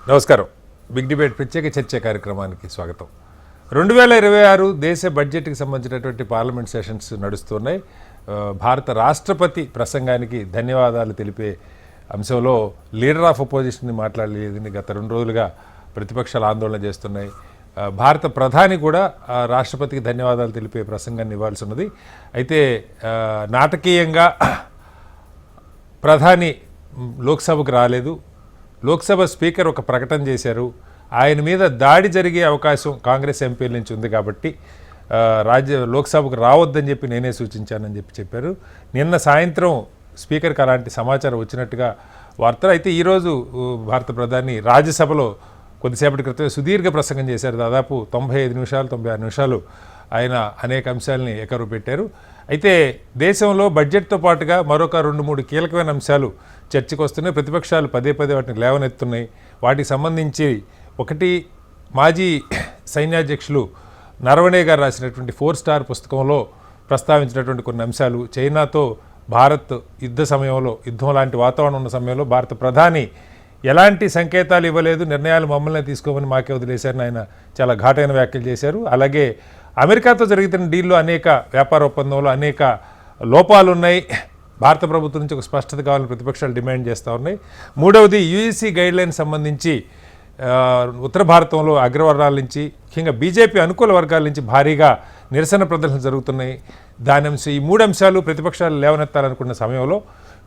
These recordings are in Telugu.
నమస్కారం. బిగ్ డిబేట్ ప్రత్యేక చర్చ కార్యక్రమానికి స్వాగతం. 2026 దేశ బడ్జెట్కి సంబంధించినటువంటి పార్లమెంట్ సెషన్స్ నడుస్తున్నాయి. భారత రాష్ట్రపతి ప్రసంగానికి ధన్యవాదాలు తెలిపే అంశంలో లీడర్ ఆఫ్ అపోజిషన్ మాట్లాడలేదని గత 2 రోజులుగా ప్రతిపక్షాలు ఆందోళన చేస్తున్నాయి. భారత ప్రధాని కూడా రాష్ట్రపతికి ధన్యవాదాలు తెలిపే ప్రసంగాన్ని ఇవ్వాల్సి ఉన్నది. అయితే నాటకీయంగా ప్రధాని లోక్సభకు రాలేదు. లోక్సభ స్పీకర్ ఒక ప్రకటన చేశారు. ఆయన మీద దాడి జరిగే అవకాశం కాంగ్రెస్ ఎంపీల నుంచి ఉంది కాబట్టి లోక్సభకు రావద్దని చెప్పి నేనే సూచించానని చెప్పారు. నిన్న సాయంత్రం స్పీకర్కి అలాంటి సమాచారం వచ్చినట్టుగా వార్తలు. అయితే ఈరోజు భారత ప్రధాని రాజ్యసభలో కొద్దిసేపటి క్రితమే సుదీర్ఘ ప్రసంగం చేశారు. దాదాపు 95 నిమిషాలు 96 నిమిషాలు ఆయన అనేక అంశాలని ఏకరువు పెట్టారు. అయితే దేశంలో బడ్జెట్తో పాటుగా మరొక 2-3 కీలకమైన అంశాలు చర్చకు వస్తున్నాయి. ప్రతిపక్షాలు పదే వాటిని లేవనెత్తున్నాయి. వాటికి సంబంధించి ఒకటి, మాజీ సైన్యాధ్యక్షులు నరవణే గారు రాసినటువంటి 4 స్టార్ పుస్తకంలో ప్రస్తావించినటువంటి కొన్ని అంశాలు, చైనాతో భారత్ యుద్ధం లాంటి వాతావరణం ఉన్న సమయంలో భారత ప్రధాని ఎలాంటి సంకేతాలు ఇవ్వలేదు, నిర్ణయాలు మమ్మల్ని తీసుకోమని మాకే వదిలేశారని ఆయన చాలా ఘాటైన వ్యాఖ్యలు చేశారు. అలాగే అమెరికాతో జరుగుతున్న డీల్లో వ్యాపార ఒప్పందంలో అనేక లోపాలు ఉన్నాయి. భారత ప్రభుత్వం నుంచి ఒక స్పష్టత కావాలని ప్రతిపక్షాలు డిమాండ్ చేస్తూ ఉన్నాయి. మూడవది, యూఈసీ గైడ్లైన్ సంబంధించి ఉత్తర భారతంలో అగ్రవర్గాల నుంచి, ముఖ్యంగా బీజేపీ అనుకూల వర్గాల నుంచి భారీగా నిరసన ప్రదర్శనలు జరుగుతున్నాయి. ఈ 3 అంశాలు ప్రతిపక్షాలు లేవనెత్తాలనుకున్న సమయంలో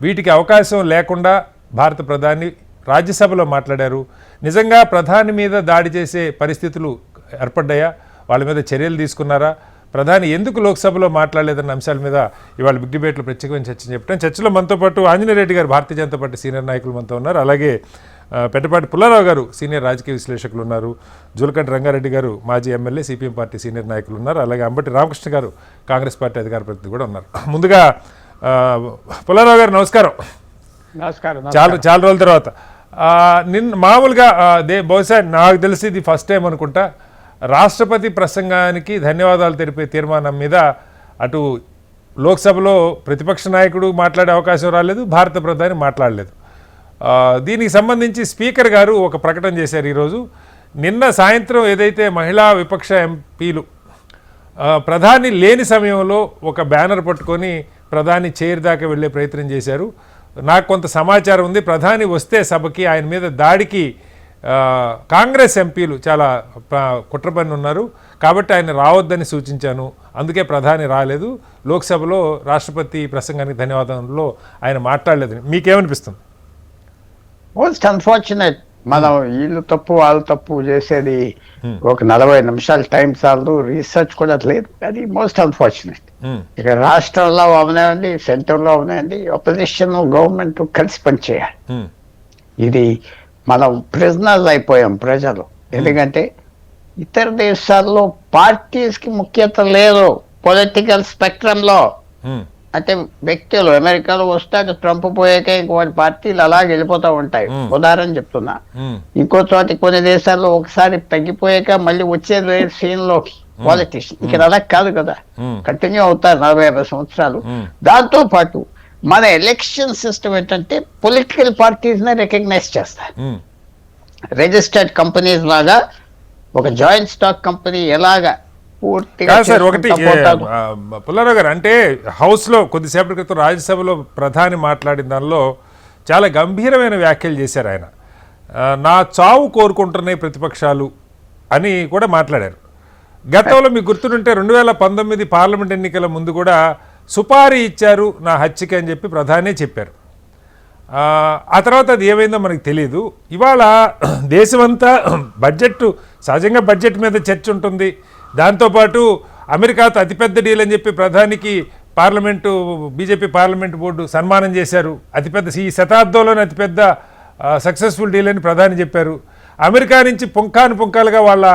వీటికి అవకాశం లేకుండా భారత ప్రధాని రాజ్యసభలో మాట్లాడారు. నిజంగా ప్రధాని మీద దాడి చేసే పరిస్థితులు ఏర్పడ్డాయా, వాళ్ళ మీద చర్యలు తీసుకున్నారా, ప్రధాని ఎందుకు లోక్సభలో మాట్లాడలేదన్న అంశాల మీద ఇవాళ బిగ్ డిబేట్లో ప్రత్యేకమైన చర్చ చెప్పాం. చర్చలో మనతో పాటు ఆంజనేయ రెడ్డి గారు, భారతీయ జనతా పార్టీ సీనియర్ నాయకులు మనతో ఉన్నారు. అలాగే పెద్దపాటి పుల్లారావు గారు, సీనియర్ రాజకీయ విశ్లేషకులు ఉన్నారు. జూలకంటి రంగారెడ్డి గారు, మాజీ ఎమ్మెల్యే, సిపిఎం పార్టీ సీనియర్ నాయకులు ఉన్నారు. అలాగే అంబటి రామకృష్ణ గారు, కాంగ్రెస్ పార్టీ అధికార ప్రతినిధి కూడా ఉన్నారు. ముందుగా పుల్లారావు గారు నమస్కారం. చాలా రోజుల తర్వాత మామూలుగా బహుశా నాకు తెలిసి ఇది ఫస్ట్ టైం అనుకుంటా, రాష్ట్రపతి ప్రసంగానికి ధన్యవాదాలు తెలిపే తీర్మానం మీద అటు లోక్సభలో ప్రతిపక్ష నాయకుడు మాట్లాడే అవకాశం రాలేదు, భారత ప్రధాని మాట్లాడలేదు. దీనికి సంబంధించి స్పీకర్ గారు ఒక ప్రకటన చేశారు ఈరోజు. నిన్న సాయంత్రం ఏదైతే మహిళా విపక్ష ఎంపీలు ప్రధాని లేని సమయంలో ఒక బ్యానర్ పట్టుకొని ప్రధాని చైర్ దాకా వెళ్ళే ప్రయత్నం చేశారు. నాకు కొంత సమాచారం ఉంది, ప్రధాని వస్తే సభకి ఆయన మీద దాడికి కాంగ్రెస్ ఎంపీలు చాలా కుట్రపన్ని ఉన్నారు కాబట్టి ఆయన రావద్దని సూచించాను, అందుకే ప్రధాని రాలేదు, లోక్సభలో రాష్ట్రపతి ప్రసంగానికి ధన్యవాదాలలో ఆయన మాట్లాడలేదని. మీకేమనిపిస్తుంది? Most unfortunate. మనం వీళ్ళు తప్పు వాళ్ళు తప్పు చేసేది ఒక 40 నిమిషాలు టైం చాలదు, రీసెర్చ్ కూడా లేదు. అది మోస్ట్ అన్ఫార్చునేట్. ఇక రాష్ట్రంలో అవనాయండి, సెంటర్లో అవనాయండి, అపోజిషన్ గవర్నమెంట్ కలిసి పనిచేయాలి. ఇది మనం ప్రిజనర్స్ అయిపోయాం ప్రజలు. ఎందుకంటే ఇతర దేశాల్లో పార్టీస్ కి ముఖ్యత లేదు పొలిటికల్ స్పెక్ట్రమ్ లో. అంటే వ్యక్తులు అమెరికాలో వస్తే ట్రంప్ పోయాక ఇంకోటి పార్టీలు అలాగే వెళ్ళిపోతూ ఉంటాయి. ఉదాహరణ చెప్తున్నా, ఇంకో చోట కొన్ని దేశాల్లో ఒకసారి తగ్గిపోయాక మళ్ళీ వచ్చేది సీన్ లోకి పాలిటిక్స్. ఇక్కడ అలా కాదు కదా, కంటిన్యూ అవుతారు 40-50 సంవత్సరాలు. దాంతో పాటు మన ఎలక్షన్ సిస్టమ్ ఏంటంటే పొలిటికల్ పార్టీస్ ని రికగ్నైజ్ చేస్తారు. రిజిస్టర్డ్ కంపెనీస్ లాగా ఒక జాయింట్ స్టాక్ కంపెనీ ఎలాగా సార్. ఒకటి పుల్లారావు గారు, అంటే హౌస్లో కొద్దిసేపటి క్రితం రాజ్యసభలో ప్రధాని మాట్లాడిన దానిలో చాలా గంభీరమైన వ్యాఖ్యలు చేశారు. ఆయన నా చావు కోరుకుంటున్నాయి ప్రతిపక్షాలు అని కూడా మాట్లాడారు. గతంలో మీకు గుర్తుంటే 2019 పార్లమెంట్ ఎన్నికల ముందు కూడా సుపారీ ఇచ్చారు నా హత్యకి అని చెప్పి ప్రధానే చెప్పారు. ఆ తర్వాత అది ఏమైందో మనకు తెలియదు. ఇవాళ దేశమంతా సహజంగా బడ్జెట్ మీద చర్చ ఉంటుంది. దాంతోపాటు అమెరికాతో అతిపెద్ద డీల్ అని చెప్పి ప్రధానికి బీజేపీ పార్లమెంటు బోర్డు సన్మానం చేశారు. ఈ శతాబ్దంలోనే అతిపెద్ద సక్సెస్ఫుల్ డీల్ అని ప్రధాని చెప్పారు. అమెరికా నుంచి పుంకాలుగా వాళ్ళ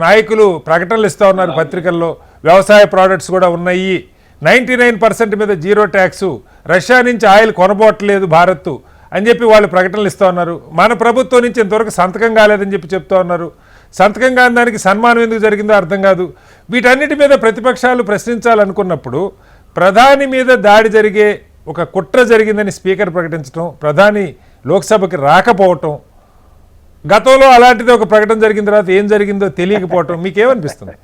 నాయకులు ప్రకటనలు ఇస్తూ ఉన్నారు పత్రికల్లో. వ్యవసాయ ప్రోడక్ట్స్ కూడా ఉన్నాయి, 99% మీద 0 ట్యాక్సు, రష్యా నుంచి ఆయిల్ కొనబోట్లేదు భారత్ అని చెప్పి వాళ్ళు ప్రకటనలు ఇస్తూ ఉన్నారు. మన ప్రభుత్వం నుంచి ఇంతవరకు సంతకం కాలేదని చెప్పి చెప్తూ ఉన్నారు. సంతకం కాని దానికి సన్మానం ఎందుకు జరిగిందో అర్థం కాదు. వీటన్నిటి మీద ప్రతిపక్షాలు ప్రశ్నించాలనుకున్నప్పుడు ప్రధాని మీద దాడి జరిగే ఒక కుట్ర జరిగిందని స్పీకర్ ప్రకటించడం, ప్రధాని లోక్సభకి రాకపోవటం, గతంలో అలాంటిది ఒక ప్రకటన జరిగిన తర్వాత ఏం జరిగిందో తెలియకపోవటం మీకేమనిపిస్తుంది?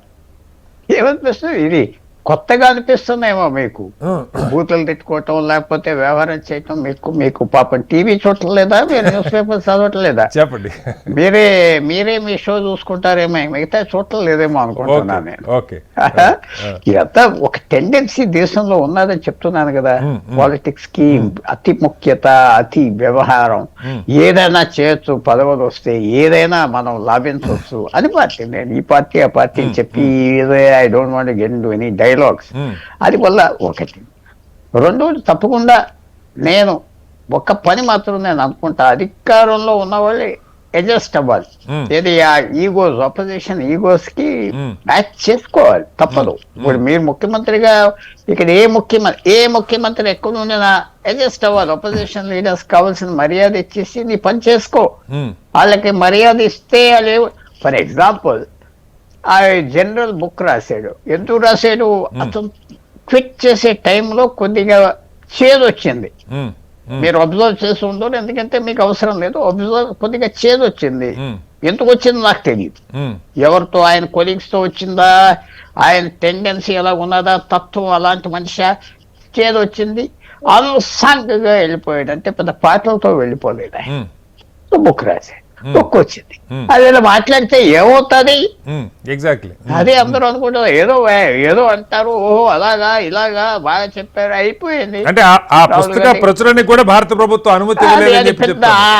ఏమనిపిస్తుంది, ఇది కొత్తగా అనిపిస్తుందేమో మీకు. బూతులు తిట్టుకోవటం లేకపోతే వ్యవహారం చేయటం మీకు పాపం టీవీ చూడలేదా, మీరు న్యూస్ పేపర్ చదవట్లేదా? చెప్పండి. మీరే మీ షో చూసుకుంటారేమో, మిగతా చూడలేదేమో అనుకుంటున్నాను నేను. ఓకే. ఇదంతా ఒక టెండెన్సీ దేశంలో ఉన్నదని చెప్తున్నాను కదా. పాలిటిక్స్ కి అతి ముఖ్యత, అతి వ్యవహారం, ఏదైనా చేయొచ్చు, పదవులు వస్తే ఏదైనా మనం లాభించవచ్చు అని పార్టీ. నేను ఈ పార్టీ ఆ పార్టీ అని చెప్పి I don't want get into any dialogues. అది వల్ల ఒకటి. రెండోది, తప్పకుండా నేను ఒక్క పని మాత్రం నేను అనుకుంటా, అధికారంలో ఉన్న వాళ్ళే అడ్జస్ట్ అవ్వాలి. ఏది ఆ ఈగోస్, అపోజిషన్ ఈగోస్ కి మ్యాచ్ చేసుకోవాలి, తప్పదు. ఇప్పుడు మీరు ముఖ్యమంత్రిగా ఇక్కడ ఏ ముఖ్యమంత్రి ఎక్కడ ఉండినా అడ్జస్ట్ అవ్వాలి. అపోజిషన్ లీడర్స్ కావాల్సిన మర్యాద ఇచ్చేసి నీ పని చేసుకో. వాళ్ళకి మర్యాద ఇస్తే అది, ఫర్ ఎగ్జాంపుల్ ఆ జనరల్ బుక్ రాశాడు. ఎందుకు రాశాడు? అతను క్విట్ చేసే టైంలో కొద్దిగా చేదు వచ్చింది. మీరు అబ్జర్వ్ చేసి ఉండరు, ఎందుకంటే మీకు అవసరం లేదు. కొద్దిగా చేదు వచ్చింది. ఎందుకు వచ్చింది నాకు తెలియదు. ఎవరితో, ఆయన కొలీగ్స్ తో వచ్చిందా, ఆయన టెండెన్సీ ఎలా ఉన్నదా, తత్వం అలాంటి మనిషి, చేదు వచ్చింది. అనుసాంగగా వెళ్ళిపోయాడు. అంటే పెద్ద పాటలతో వెళ్ళిపోలేదు ఆయన. బుక్ రాశాడు, బుక్ వచ్చింది. అది ఇలా మాట్లాడితే ఏమవుతుంది? ఎగ్జాక్ట్లీ అదే అందరూ అనుకుంటారు, ఏదో అంటారు, ఓహో అలాగా ఇలాగా బాగా చెప్పారు, అయిపోయింది. అంటే ఆ పుస్తక ప్రచురణకి కూడా భారత ప్రభుత్వం అనుమతి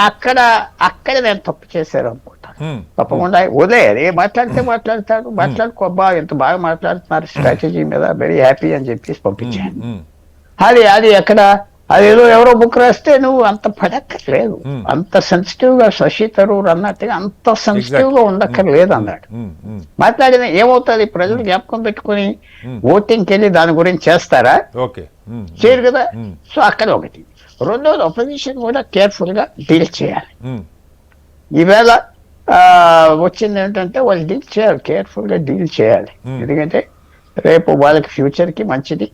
అక్కడ నేను తప్పు చేశారు అనుకుంటాను. తప్పకుండా వదిలేయాలి. మాట్లాడతాడు, మాట్లాడుకోబ్బా, ఎంత బాగా మాట్లాడుతున్నారు స్ట్రాటజీ మీద, వెరీ హ్యాపీ అని చెప్పేసి పంపించాను. అది ఎక్కడ, అదేదో ఎవరో బుక్ రాస్తే నువ్వు అంత పడక్కర్లేదు, అంత సెన్సిటివ్ గా, శశి థరూర్ అన్నట్టుగా అంత సెన్సిటివ్ గా ఉండక్కర్లేదు అన్నాడు. మాట్లాడిన ఏమవుతుంది? ప్రజలు జ్ఞాపకం పెట్టుకుని ఓటింగ్కి వెళ్ళి దాని గురించి చేస్తారా? చేయరు కదా. సో అక్కడ ఒకటి. రెండోది, అపోజిషన్ కూడా కేర్ఫుల్ గా డీల్ చేయాలి. ఈవేళ వచ్చింది ఏంటంటే వాళ్ళు డీల్ చేయాలి, కేర్ఫుల్ గా డీల్ చేయాలి. ఎందుకంటే రేపు వాళ్ళకి ఫ్యూచర్ కి మంచిది,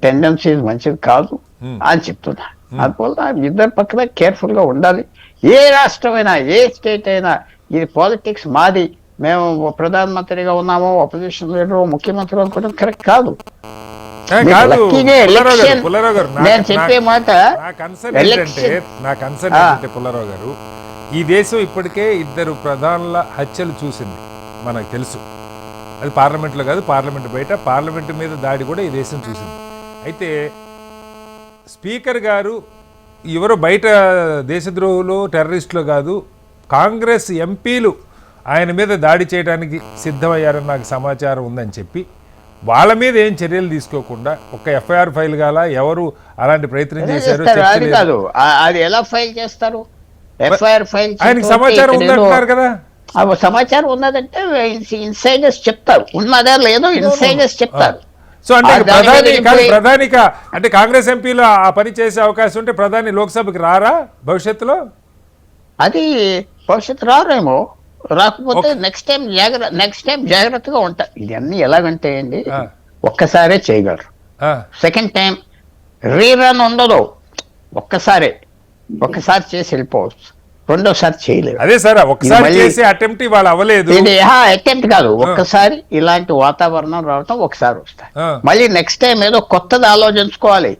టెండెన్సీ మంచిది కాదు అని చెప్తున్నా. అందువల్ల ఇద్దరు పక్కన కేర్ఫుల్ గా ఉండాలి. ఏ రాష్ట్రమైనా, ఏ స్టేట్ అయినా, ఇది పాలిటిక్స్ మాది, మేము ప్రధానమంత్రిగా ఉన్నాము, అపోజిషన్ లీడర్ ముఖ్యమంత్రి అనుకోవడం కరెక్ట్ కాదు. నేను చెప్పే మాట, నా కన్సర్న్ ఏంటంటే పుల్లారావు గారు, ఈ దేశం ఇప్పటికే 2 ప్రధానుల హత్యలు చూసింది, మనకు తెలుసు. అది పార్లమెంట్లో కాదు, పార్లమెంట్ బయట, పార్లమెంట్ మీద దాడి కూడా ఈ దేశం చూసింది. అయితే స్పీకర్ గారు ఎవరో బయట దేశద్రోహులు, టెర్రరిస్టులు కాదు, కాంగ్రెస్ ఎంపీలు ఆయన మీద దాడి చేయడానికి సిద్ధమయ్యారని నాకు సమాచారం ఉందని చెప్పి, వాళ్ళ మీద ఏం చర్యలు తీసుకోకుండా ఒక ఎఫ్ఐఆర్ ఫైల్ కాల, ఎవరు అలాంటి ప్రయత్నం చేశారు? అది ఎలా ఫైల్ చేస్తారు? ఎఫ్ఐఆర్ ఫైల్ ఆయనకి సమాచారం ఉందంటున్నారు కదా. సమాచారం ఉన్నదంటే ఇన్సైడర్స్ చెప్తారు, ఉన్నదా లేదో ఇన్సైడర్స్ చెప్తారు. సో అంటే ప్రధానిక అంటే కాంగ్రెస్ ఎంపీలు ఆ పని చేసే అవకాశం ఉంటే ప్రధాని లోక్సభకి రారా భవిష్యత్తులో? అది భవిష్యత్తు రారేమో, రాకపోతే నెక్స్ట్ టైం జాగ్రత్తగా ఉంటారు. ఇవన్నీ ఎలాగంటే అండి, ఒక్కసారే చేయగలరు. సెకండ్ టైం రీరన్ ఉండదు. ఒక్కసారి చేసి వెళ్ళిపోవచ్చు, రెండోసారి చేయలేదు. అదే సార్, ఒకసారి చేసే అటెంప్ట్ ఇవాళ అవ్వలేదు. అటెంప్ట్ కాదు, ఒక్కసారి ఇలాంటి వాతావరణం రావటం ఒకసారి వస్తాయి. మళ్ళీ నెక్స్ట్ టైం ఏదో కొత్తది ఆలోచించుకోవాలి,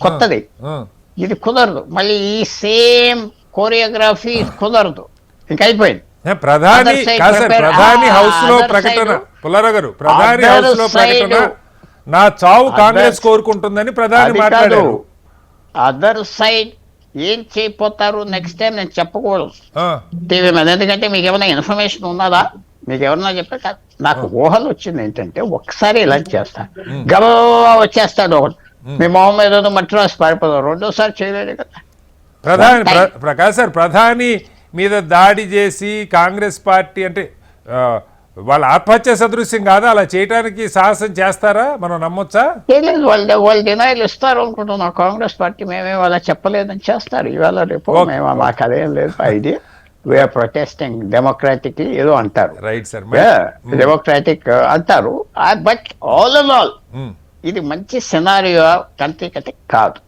కొత్తది. ఇది కుదరదు, మళ్ళీ ఈ సేమ్ కోరియోగ్రఫీ కుదరదు, ఇంకా అయిపోయింది. ప్రధాని హౌస్ లో ప్రకటన, పుల్లారావు గారు, ప్రధాని హౌస్ లో ప్రకటన, నా చావు కాంగ్రెస్ కోరుకుంటుందని ప్రధాని మాట్లాడారు. అదర్ సైడ్ ఏం చేయపోతారు నెక్స్ట్ టైం నేను చెప్పకూడదు టీవీ మీద, ఎందుకంటే మీకు ఏమైనా ఇన్ఫర్మేషన్ ఉన్నదా, మీకు ఎవరన్నా చెప్పారు. నాకు ఊహలు వచ్చింది ఏంటంటే, ఒకసారి ఇలా చేస్తాను, గబా వచ్చేస్తాడు ఒకటి, మీ మొహం మీద మట్టి రాసి పారిపోతాం, రెండోసారి చేయలేడు కదా. ప్రకాష్ సార్, ప్రధాని మీద దాడి చేసి కాంగ్రెస్ పార్టీ అంటే వాళ్ళ ఆత్మహత్య సదృశ్యం కాదా? అలా చేయడానికి సాహసం చేస్తారా? మనం నమ్మొచ్చా? చేయలేదు, వాళ్ళు డినైల్ ఇస్తారు అనుకుంటున్నాం. కాంగ్రెస్ పార్టీ మేమేమో అలా చెప్పలేదని చేస్తారు ఇవాళ రేపు. మేము మాకు అదేం లేదు ఐడియా. వీఆర్ ప్రొటెస్టింగ్ డెమోక్రాటిక్లీ ఏదో అంటారు, రైట్ సార్, డెమోక్రాటిక్ అంటారు. బట్ ఆల్ ఇన్ ఆల్ ఇది మంచి సినారియో కంట్రీకి కాదు.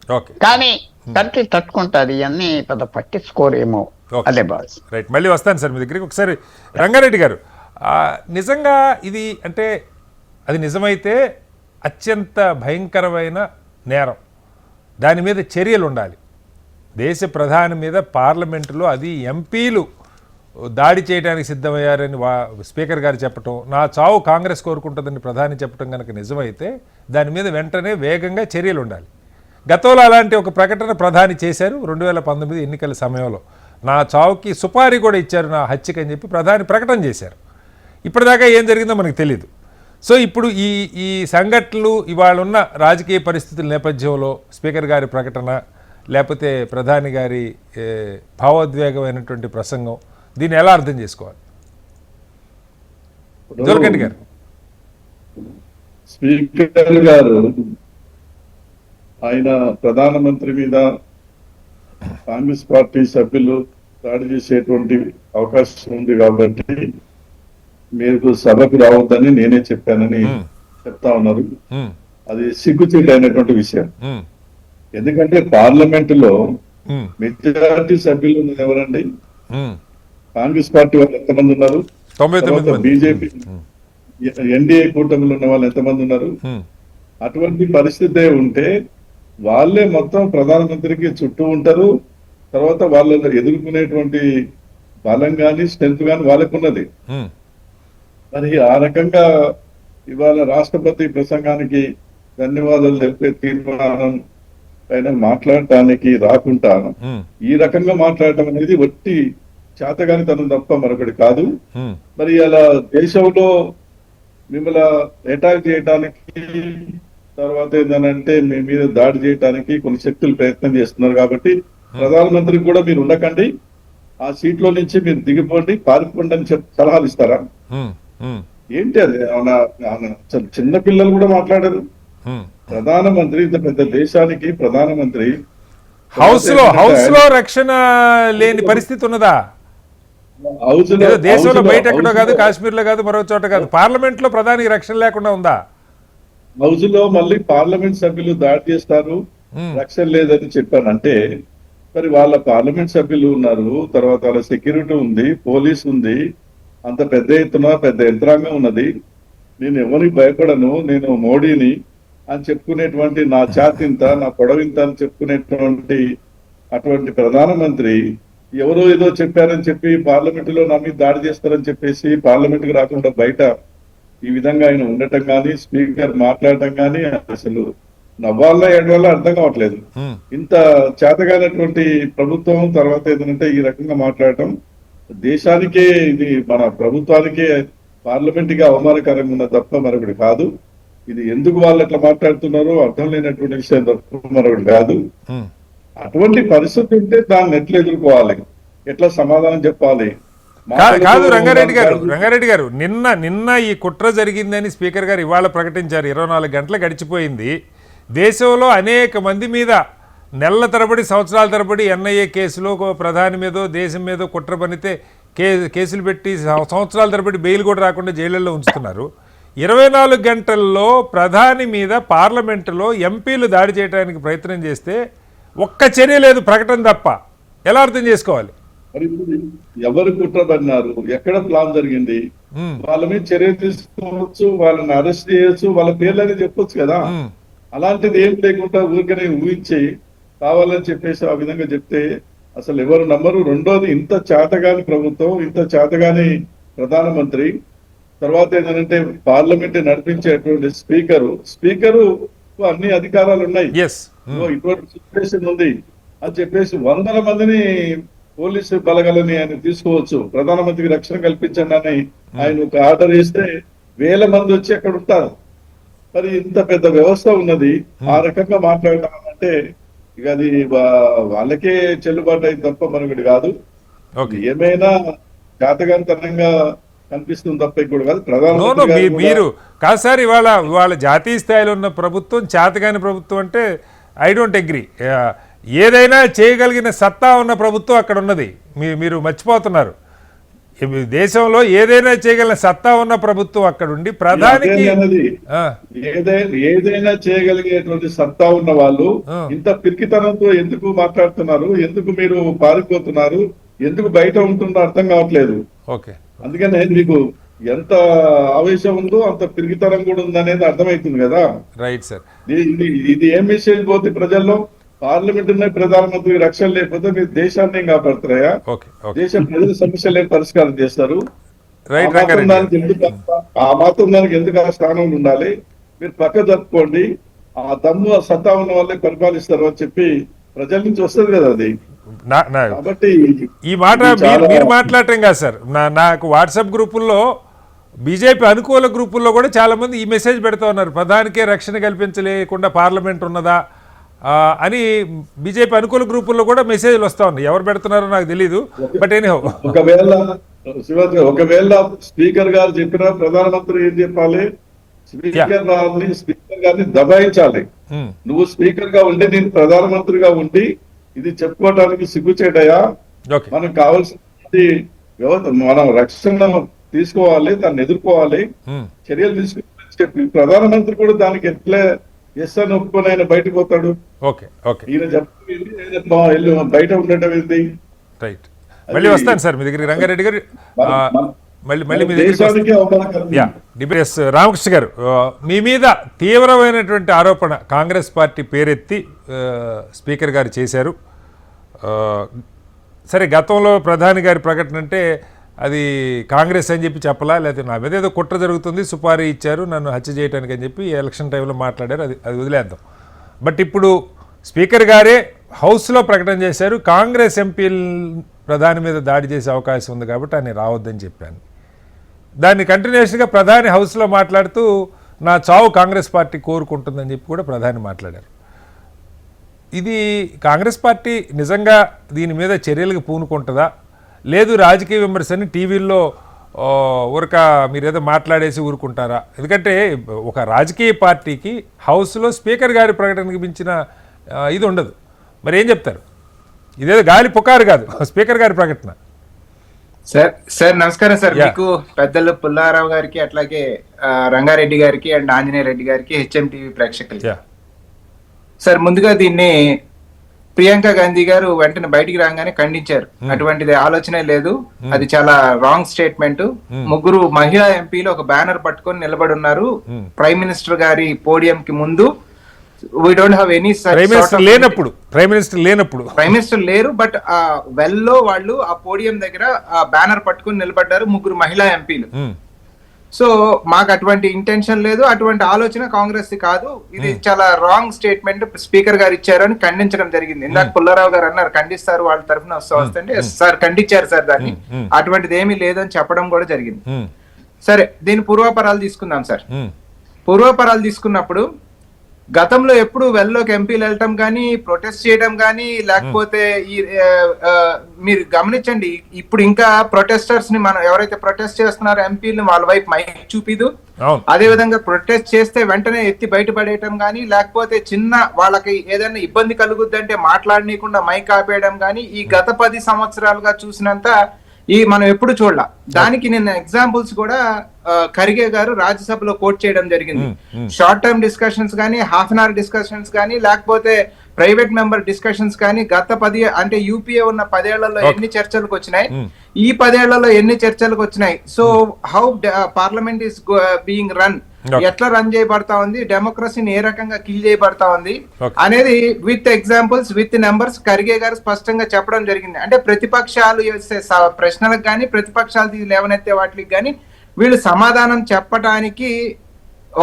కానీ కంట్రీ తట్టుకుంటుంది, ఇవన్నీ పెద్ద పట్టించుకోరేమో ఓకే. అదే బాస్. రైట్, మళ్ళీ వస్తాను సార్ మీ దగ్గరికి. ఒకసారి రంగారెడ్డి గారు, నిజంగా ఇది అంటే అది నిజమైతే అత్యంత భయంకరమైన నేరం, దాని మీద చర్యలు ఉండాలి. దేశ ప్రధాని మీద పార్లమెంటులో అది ఎంపీలు దాడి చేయడానికి సిద్ధమయ్యారని స్పీకర్ గారు చెప్పటం, నా చావు కాంగ్రెస్ కోరుకుంటుందని ప్రధాని చెప్పడం కనుక నిజమైతే దాని మీద వెంటనే వేగంగా చర్యలు ఉండాలి. గతంలో అలాంటి ఒక ప్రకటన ప్రధాని చేశారు 2019 ఎన్నికల సమయంలో. నా చావుకి సుపారీ కూడా ఇచ్చారు, నా హత్యకి అని చెప్పి ప్రధాని ప్రకటన చేశారు. ఇప్పటిదాకా ఏం జరిగిందో మనకు తెలియదు. సో ఇప్పుడు ఈ సంఘటనలు, ఇవాళ ఉన్న రాజకీయ పరిస్థితుల నేపథ్యంలో స్పీకర్ గారి ప్రకటన, లేకపోతే ప్రధాని గారి భావోద్వేగమైనటువంటి ప్రసంగం, దీన్ని ఎలా అర్థం చేసుకోవాలి? జోలకంటి గారు. స్పీకర్ గారు ఆయన ప్రధానమంత్రి మీద కాంగ్రెస్ పార్టీ సభ్యులు దాడి చేసేటువంటి అవకాశం ఉంది కాబట్టి మీరు సభకు రావద్దని నేనే చెప్పానని చెప్తా ఉన్నారు. అది సిగ్గుచేటు అయినటువంటి విషయం. ఎందుకంటే పార్లమెంటులో మెజారిటీ సభ్యులు ఉన్నది ఎవరండి? కాంగ్రెస్ పార్టీ వాళ్ళు ఎంతమంది ఉన్నారు? 99 బీజేపీ ఎన్డీఏ కూటమిలో ఉన్న వాళ్ళు ఎంతమంది ఉన్నారు? అటువంటి పరిస్థితే ఉంటే వాళ్ళే మొత్తం ప్రధానమంత్రికి చుట్టూ ఉంటారు. తర్వాత వాళ్ళు ఎదుర్కొనేటువంటి బలం గాని స్ట్రెంత్ గాని వాళ్ళకు ఉన్నది. మరి ఆ రకంగా ఇవాళ రాష్ట్రపతి ప్రసంగానికి ధన్యవాదాలు తెలిపే తీర్మానం పైన మాట్లాడటానికి రాకుండా ఈ రకంగా మాట్లాడటం అనేది వట్టి చేతగానితనం తప్ప మరొకటి కాదు. మరి అలా దేశంలో మిమ్మల్ని అటాక్ చేయడానికి, తర్వాత ఏంటంటే మీ మీద దాడి చేయడానికి కొన్ని శక్తులు ప్రయత్నం చేస్తున్నారు. కాబట్టి ప్రధానమంత్రికి కూడా మీరు ఉండకండి, ఆ సీట్లో నుంచి మీరు దిగిపోండి, పారిపోండి అని సలహాలు ఇస్తారా? ఏంటి అది? చిన్న పిల్లలు కూడా మాట్లాడారు. ప్రధానమంత్రి, ఇంత పెద్ద దేశానికి ప్రధానమంత్రి హౌస్ లో రక్షణ లేని పరిస్థితి ఉన్నదా? దేశంలో బయట ఎక్కడో కాదు, కాశ్మీర్ లో కాదు, మరో చోట కాదు, పార్లమెంట్ లో ప్రధానికి రక్షణ లేకుండా ఉందా? హౌస్ లో మళ్ళీ పార్లమెంట్ సభ్యులు దాడి చేస్తారు, రక్షణ లేదని చెప్పానంటే మరి వాళ్ళ పార్లమెంట్ సభ్యులు ఉన్నారు, తర్వాత వాళ్ళ సెక్యూరిటీ ఉంది, పోలీస్ ఉంది, అంత పెద్ద ఎత్తున పెద్ద యంత్రాంగం ఉన్నది. నేను ఎవరికి భయపడను, నేను మోడీని అని చెప్పుకునేటువంటి, నా ఛాతింత నా పొడవింత అని చెప్పుకునేటువంటి అటువంటి ప్రధానమంత్రి ఎవరో ఏదో చెప్పారని చెప్పి పార్లమెంటులో నా మీద దాడి చేస్తారని చెప్పేసి పార్లమెంట్కి రాకుండా బయట ఈ విధంగా ఆయన ఉండటం కానీ, స్పీకర్ మాట్లాడటం కానీ అసలు నవ్వాళ్ళ ఏడవాళ్ళ అర్థం కావట్లేదు. ఇంత చేతగానటువంటి ప్రభుత్వం తర్వాత ఏంటంటే ఈ రకంగా మాట్లాడటం దేశానికే, ఇది మన ప్రభుత్వానికే పార్లమెంట్ గా అవమానకరంగా ఉన్న తప్ప మరొకటి కాదు. ఇది ఎందుకు వాళ్ళు అట్లా మాట్లాడుతున్నారో అర్థం లేనటువంటి విషయం తప్ప మరొకటి కాదు. అటువంటి పరిస్థితి ఉంటే దాన్ని ఎట్లా ఎదుర్కోవాలి, ఎట్లా సమాధానం చెప్పాలి? కాదు రంగారెడ్డి గారు, నిన్న ఈ కుట్ర జరిగిందని స్పీకర్ గారు ఇవాళ ప్రకటించారు. 24 గంటలు గడిచిపోయింది. దేశంలో అనేక మంది మీద నెలల తరబడి, సంవత్సరాల తరబడి ఎన్ఐఏ కేసులో ప్రధాని మీదో దేశం మీదో కుట్ర పనితే కేసులు పెట్టి సంవత్సరాల తరబడి బెయిల్ కూడా రాకుండా జైళ్ళల్లో ఉంచుతున్నారు. 24 గంటల్లో ప్రధాని మీద పార్లమెంటులో ఎంపీలు దాడి చేయడానికి ప్రయత్నం చేస్తే ఒక్క చర్య లేదు, ప్రకటన తప్ప. ఎలా అర్థం చేసుకోవాలి? మరి ఎవరు కుట్రబడినారు, ఎక్కడ ప్లాన్ జరిగింది, వాళ్ళ మీద చర్య తీసుకోవచ్చు, వాళ్ళని అరెస్ట్ చేయొచ్చు, వాళ్ళ పేర్లని చెప్పొచ్చు కదా. అలాంటిది ఏం లేకుండా ఊరికనే ఊహించి కావాలని చెప్పేసి ఆ విధంగా చెప్తే అసలు ఎవరు నమ్మరు. రెండోది, ఇంత చేతగాని ప్రభుత్వం, ఇంత చేతగాని ప్రధానమంత్రి, తర్వాత ఏంటంటే పార్లమెంట్ నడిపించేటువంటి స్పీకరు అన్ని అధికారాలు ఉన్నాయి, ఇటువంటి సిచ్యువేషన్ ఉంది అని చెప్పేసి 100 మందిని పోలీసు బలగాలని ఆయన తీసుకోవచ్చు, ప్రధానమంత్రికి రక్షణ కల్పించండి అని ఆయన ఒక ఆర్డర్ ఇస్తే 1000 మంది వచ్చి అక్కడ ఉంటారు. మరి ఇంత పెద్ద వ్యవస్థ ఉన్నది, ఆ రకంగా మాట్లాడతామంటే ఇక అది వాళ్ళకే చెల్లుబాటు అయింది తప్ప మరొకటి కాదు. ఏమైనా జాతకంతనంగా కనిపిస్తుంది తప్ప కూడా కాదు. ప్రధానమంత్రి మీరు కాదు సార్, ఇవాళ జాతీయ స్థాయిలో ఉన్న ప్రభుత్వం చేతగాని ప్రభుత్వం అంటే ఐ డోంట్ అగ్రీ. ఏదైనా చేయగలిగిన సత్తా ఉన్న ప్రభుత్వం అక్కడ ఉన్నది, మీరు మర్చిపోతున్నారు. దేశంలో ఏదైనా చేయగలిగిన సత్తా ఉన్న ప్రభుత్వం అక్కడ ఉండి ప్రధానికి ఏదైనా చేయగలిగేటువంటి సత్తా ఉన్న వాళ్ళు ఇంత పిరికితనంతో ఎందుకు మాట్లాడుతున్నారు, ఎందుకు మీరు పారిపోతున్నారు, ఎందుకు బయట ఉంటుందో అర్థం కావట్లేదు. ఓకే. అందుకనే మీకు ఎంత ఆవేశం ఉందో అంత పిరిగితనం కూడా ఉందనేది అర్థమవుతుంది కదా. Right sir. ఇది ఏం మెసేజ్ పోతుంది ప్రజల్లో? పార్లమెంట్ ఉన్నాయి, ప్రధానమంత్రి రక్షణ లేకపోతే మీరు దేశాన్ని ఏం కాపాడుతున్నాయా? దేశ ప్రజల సమస్యలు ఏం పరిష్కారం చేస్తారు? ఆ మాత్రం దానికి ఎందుకు ఆ స్థానంలో ఉండాలి? మీరు పక్క జరుపుకోండి, ఆ దమ్ము ఆ సత్తా ఉన్న వాళ్ళే పరిపాలిస్తారు అని చెప్పి ప్రజల నుంచి వస్తుంది కదా అది. కాబట్టి ఈ మాట మీరు మాట్లాడటం కాదు సార్, నాకు వాట్సాప్ గ్రూపుల్లో బీజేపీ అనుకూల గ్రూపుల్లో కూడా చాలా మంది ఈ మెసేజ్ పెడతా ఉన్నారు, ప్రధానికే రక్షణ కల్పించలేకుండా పార్లమెంట్ ఉన్నదా అని. బీజేపీ అనుకూల గ్రూపుల్లో కూడా మెసేజ్లు వస్తా ఉన్నాయి, ఎవరు పెడుతున్నారో నాకు తెలియదు. బట్ ఎనీహౌ, ఒకవేళ స్పీకర్ గారు చెప్పినా ప్రధానమంత్రి ఏం చెప్పాలి? స్పీకర్ గారిని దబాయించాలి. నువ్వు స్పీకర్ గా ఉండి నేను ప్రధానమంత్రిగా ఉండి ఇది చెప్పుకోవడానికి సిగ్గుచేటయా? మనకు కావాల్సిన మనం రక్షణ తీసుకోవాలి, దాన్ని ఎదుర్కోవాలి, చర్యలు తీసుకోవాలని చెప్పి ప్రధానమంత్రి కూడా దానికి ఎట్లా ఎస్ అని ఒప్పుకొని ఆయన బయటకు పోతాడు? ఈయన చెప్పి బయట ఉండటం ఏంటి? రైట్. మళ్ళీ వస్తాను సార్ మీ దగ్గరికి, రంగారెడ్డి గారు. మళ్ళీ మీ దగ్గరికి రామకృష్ణ గారు, మీ మీద తీవ్రమైనటువంటి ఆరోపణ కాంగ్రెస్ పార్టీ పేరెత్తి స్పీకర్ గారు చేశారు. సరే, గతంలో ప్రధాని గారి ప్రకటన అంటే అది కాంగ్రెస్ అని చెప్పి చెప్పలా, లేకపోతే నా మీద ఏదో కుట్ర జరుగుతుంది, సుపారీ ఇచ్చారు నన్ను హత్య చేయడానికి అని చెప్పి ఎలక్షన్ టైంలో మాట్లాడారు, అది వదిలేద్దాం. బట్ ఇప్పుడు స్పీకర్ గారే హౌస్లో ప్రకటన చేశారు, కాంగ్రెస్ ఎంపీలు ప్రధాని మీద దాడి చేసే అవకాశం ఉంది కాబట్టి ఆయన రావద్దని చెప్పాను. దాన్ని కంటిన్యూస్గా ప్రధాని హౌస్లో మాట్లాడుతూ నా చావు కాంగ్రెస్ పార్టీ కోరుకుంటుందని చెప్పి కూడా ప్రధాని మాట్లాడారు. ఇది కాంగ్రెస్ పార్టీ నిజంగా దీని మీద చర్యలకు పూనుకుంటుందా, లేదు రాజకీయ విమర్శని టీవీల్లో ఊరక మీరేదో మాట్లాడేసి ఊరుకుంటారా? ఎందుకంటే ఒక రాజకీయ పార్టీకి హౌస్లో స్పీకర్ గారి ప్రకటనకి మించిన ఇది ఉండదు. మరి ఏం చెప్తారు? ఇదేదో గాలి పుకారు కాదు, స్పీకర్ గారి ప్రకటన. సార్ నమస్కారం సార్. మీకు పెద్దలు పుల్లారావు గారికి, అట్లాగే రంగారెడ్డి గారికి అండ్ ఆంజనేయ రెడ్డి గారికి, హెచ్ఎం టీవీ ప్రేక్షకులు. సార్ ముందుగా దీన్ని ప్రియాంక గాంధీ గారు వెంటనే బయటికి రాగానే ఖండించారు. అటువంటిది ఆలోచనే లేదు, అది చాలా రాంగ్ స్టేట్మెంట్. ముగ్గురు మహిళా ఎంపీలు ఒక బ్యానర్ పట్టుకొని నిలబడి ఉన్నారు ప్రైమ్ మినిస్టర్ గారి పోడియం కి ముందు. We don't have any such prime minister లేరు, బట్ వెల్లో వాళ్ళు ఆ పోడియం దగ్గర బ్యానర్ పట్టుకుని నిలబడ్డారు ముగ్గురు మహిళా ఎంపీలు. సో మాకు అటువంటి ఇంటెన్షన్ లేదు, అటువంటి ఆలోచన కాంగ్రెస్ కాదు. ఇది చాలా రాంగ్ స్టేట్మెంట్ స్పీకర్ గారు ఇచ్చారు అని ఖండించడం జరిగింది. ఇందాక పుల్లారావు గారు అన్నారు ఖండిస్తారు వాళ్ళ తరఫున వస్తుంటే, సార్ ఖండించారు సార్ దాన్ని, అటువంటిది ఏమీ లేదని చెప్పడం కూడా జరిగింది. సరే, దీని పూర్వాపరాలు తీసుకుందాం సార్. పూర్వాపరాలు తీసుకున్నప్పుడు గతంలో ఎప్పుడు వెల్లోకి ఎంపీలు వెళ్ళటం కానీ, ప్రొటెస్ట్ చేయడం కానీ, లేకపోతే మీరు గమనించండి, ఇప్పుడు ఇంకా ప్రొటెస్టర్స్ ని మనం ఎవరైతే ప్రొటెస్ట్ చేస్తున్నారో ఎంపీలు వాళ్ళ వైపు మైక్ చూపిదు. అదే విధంగా ప్రొటెస్ట్ చేస్తే వెంటనే ఎత్తి బయటపడేయటం కానీ, లేకపోతే చిన్న వాళ్ళకి ఏదైనా ఇబ్బంది కలుగుద్దంటే మాట్లాడనీయకుండా మైక్ ఆపేయడం కానీ ఈ గత 10 సంవత్సరాలుగా చూసినంత మనం ఎప్పుడు చూడాల. దానికి నిన్న ఎగ్జాంపుల్స్ కూడా ఖర్గే గారు రాజ్యసభలో కోట్ చేయడం జరిగింది. షార్ట్ టర్మ్ డిస్కషన్స్ కానీ, హాఫ్ అన్ అవర్ డిస్కషన్స్ కానీ, లేకపోతే ప్రైవేట్ మెంబర్ డిస్కషన్స్ కానీ గత 10 అంటే యూపీఏ ఉన్న 10 ఏళ్లలో ఎన్ని చర్చలకు వచ్చినాయి, ఈ 10 ఏళ్లలో ఎన్ని చర్చలకు వచ్చినాయి. So how parliament is being run, ఎట్లా రన్ చేయబడతా ఉంది, డెమోక్రసీని ఏ రకంగా కిల్ చేయబడతా ఉంది అనేది with examples, with numbers Kharge గారు స్పష్టంగా చెప్పడం జరిగింది. అంటే ప్రతిపక్షాలు ప్రశ్నలకు కానీ, ప్రతిపక్షాలు లేవనెత్తే వాటికి కానీ వీళ్ళు సమాధానం చెప్పడానికి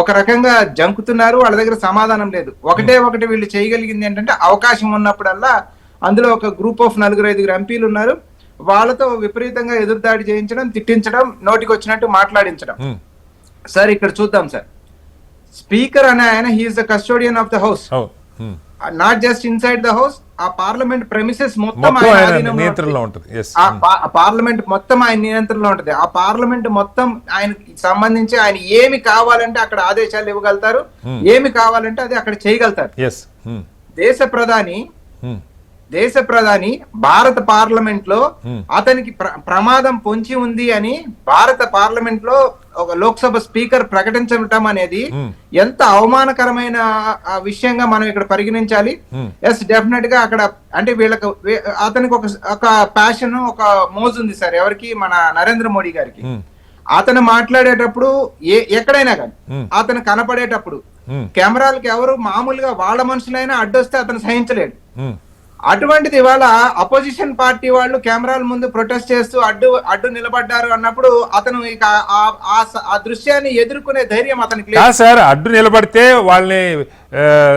ఒక రకంగా జంకుతున్నారు, వాళ్ళ దగ్గర సమాధానం లేదు. ఒకటి వీళ్ళు చేయగలిగింది ఏంటంటే, అవకాశం ఉన్నప్పుడల్లా అందులో ఒక గ్రూప్ ఆఫ్ 4-5 ఎంపీలు ఉన్నారు, వాళ్ళతో విపరీతంగా ఎదురుదాడి చేయించడం, తిట్టించడం, నోటికి వచ్చినట్టు మాట్లాడించడం. సార్ ఇక్కడ చూద్దాం సార్, స్పీకర్ అనే ఆయన he is the custodian of the house, not just inside the house. ఆ పార్లమెంట్ ప్రెమిసెస్ మొత్తం ఆయన నియంత్రణలో ఉంటుంది. పార్లమెంట్ మొత్తం ఆయన నియంత్రణలో ఉంటుంది. ఆ పార్లమెంట్ మొత్తం ఆయనకి సంబంధించి ఆయన ఏమి కావాలంటే అక్కడ ఆదేశాలు ఇవ్వగలుగుతారు, ఏమి కావాలంటే అది అక్కడ చేయగలుగుతారు. దేశ ప్రధాని దేశ ప్రధాని భారత పార్లమెంట్ లో అతనికి ప్రమాదం పొంచి ఉంది అని భారత పార్లమెంట్ లో ఒక లోక్సభ స్పీకర్ ప్రకటించడం అనేది ఎంత అవమానకరమైన విషయంగా మనం ఇక్కడ పరిగణించాలి. ఎస్, డెఫినెట్ గా అక్కడ అంటే అతనికి ఒక ప్యాషన్, ఒక మోజు ఉంది సార్. ఎవరికి? మన నరేంద్ర మోడీ గారికి. అతను మాట్లాడేటప్పుడు ఎక్కడైనా కానీ అతను కనపడేటప్పుడు కెమెరాలకు ఎవరు మామూలుగా వాళ్ళ మనుషులైనా అడ్డొస్తే అతను సహించలేడు. అటువంటిది ఇవాళ అపోజిషన్ పార్టీ వాళ్ళు కెమెరాల ముందు ప్రొటెస్ట్ చేస్తూ అడ్డు నిలబడ్డారు అన్నప్పుడు అతను ఇక ఆ దృశ్యాన్ని ఎదుర్కొనే ధైర్యం అతనికి లేదు. సార్, అడ్డు నిలబడితే వాళ్ళని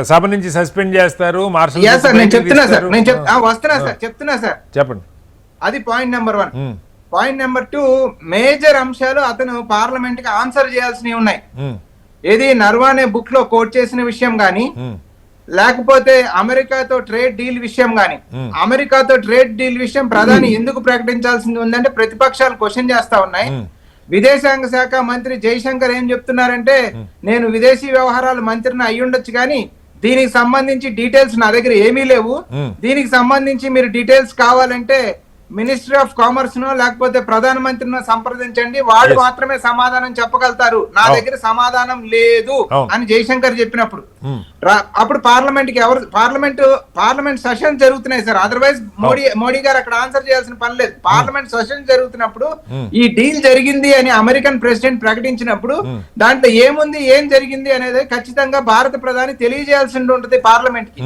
సభ నుంచి సస్పెండ్ చేస్తారు. నేను చెప్తున్నా సార్, చెప్తున్నా సార్, చెప్పండి. అది point number 1. Point number 2, major అంశాలు అతను పార్లమెంట్ కి ఆన్సర్ చేయాల్సినవి ఉన్నాయి. ఏది నర్వానే బుక్ లో కోట్ చేసిన విషయం గాని, లేకపోతే అమెరికాతో ట్రేడ్ డీల్ విషయం గాని, అమెరికాతో ట్రేడ్ డీల్ విషయం ప్రధాని ఎందుకు ప్రకటించాల్సింది ఉందంటే ప్రతిపక్షాలు క్వశ్చన్ చేస్తా ఉన్నాయి. విదేశాంగ శాఖ మంత్రి జైశంకర్ ఏం చెప్తున్నారంటే, నేను విదేశీ వ్యవహారాల మంత్రిని అయ్యుండొచ్చు కానీ దీనికి సంబంధించి డీటెయిల్స్ నా దగ్గర ఏమీ లేవు. దీనికి సంబంధించి మీరు డీటెయిల్స్ కావాలంటే మినిస్ట్రీ ఆఫ్ కామర్స్ నో లేకపోతే ప్రధానమంత్రినో సంప్రదించండి, వాళ్ళు మాత్రమే సమాధానం చెప్పగలుగుతారు, నా దగ్గర సమాధానం లేదు అని జైశంకర్ చెప్పినప్పుడు అప్పుడు పార్లమెంట్ సెషన్ జరుగుతున్నాయి సార్. అదర్వైజ్ మోడీ గారు అక్కడ ఆన్సర్ చేయాల్సిన పని లేదు. పార్లమెంట్ సెషన్ జరుగుతున్నప్పుడు ఈ డీల్ జరిగింది అని అమెరికన్ ప్రెసిడెంట్ ప్రకటించినప్పుడు దాంట్లో ఏముంది, ఏం జరిగింది అనేది ఖచ్చితంగా భారత ప్రధాని తెలియజేయాల్సి ఉంటుంది పార్లమెంట్ కి.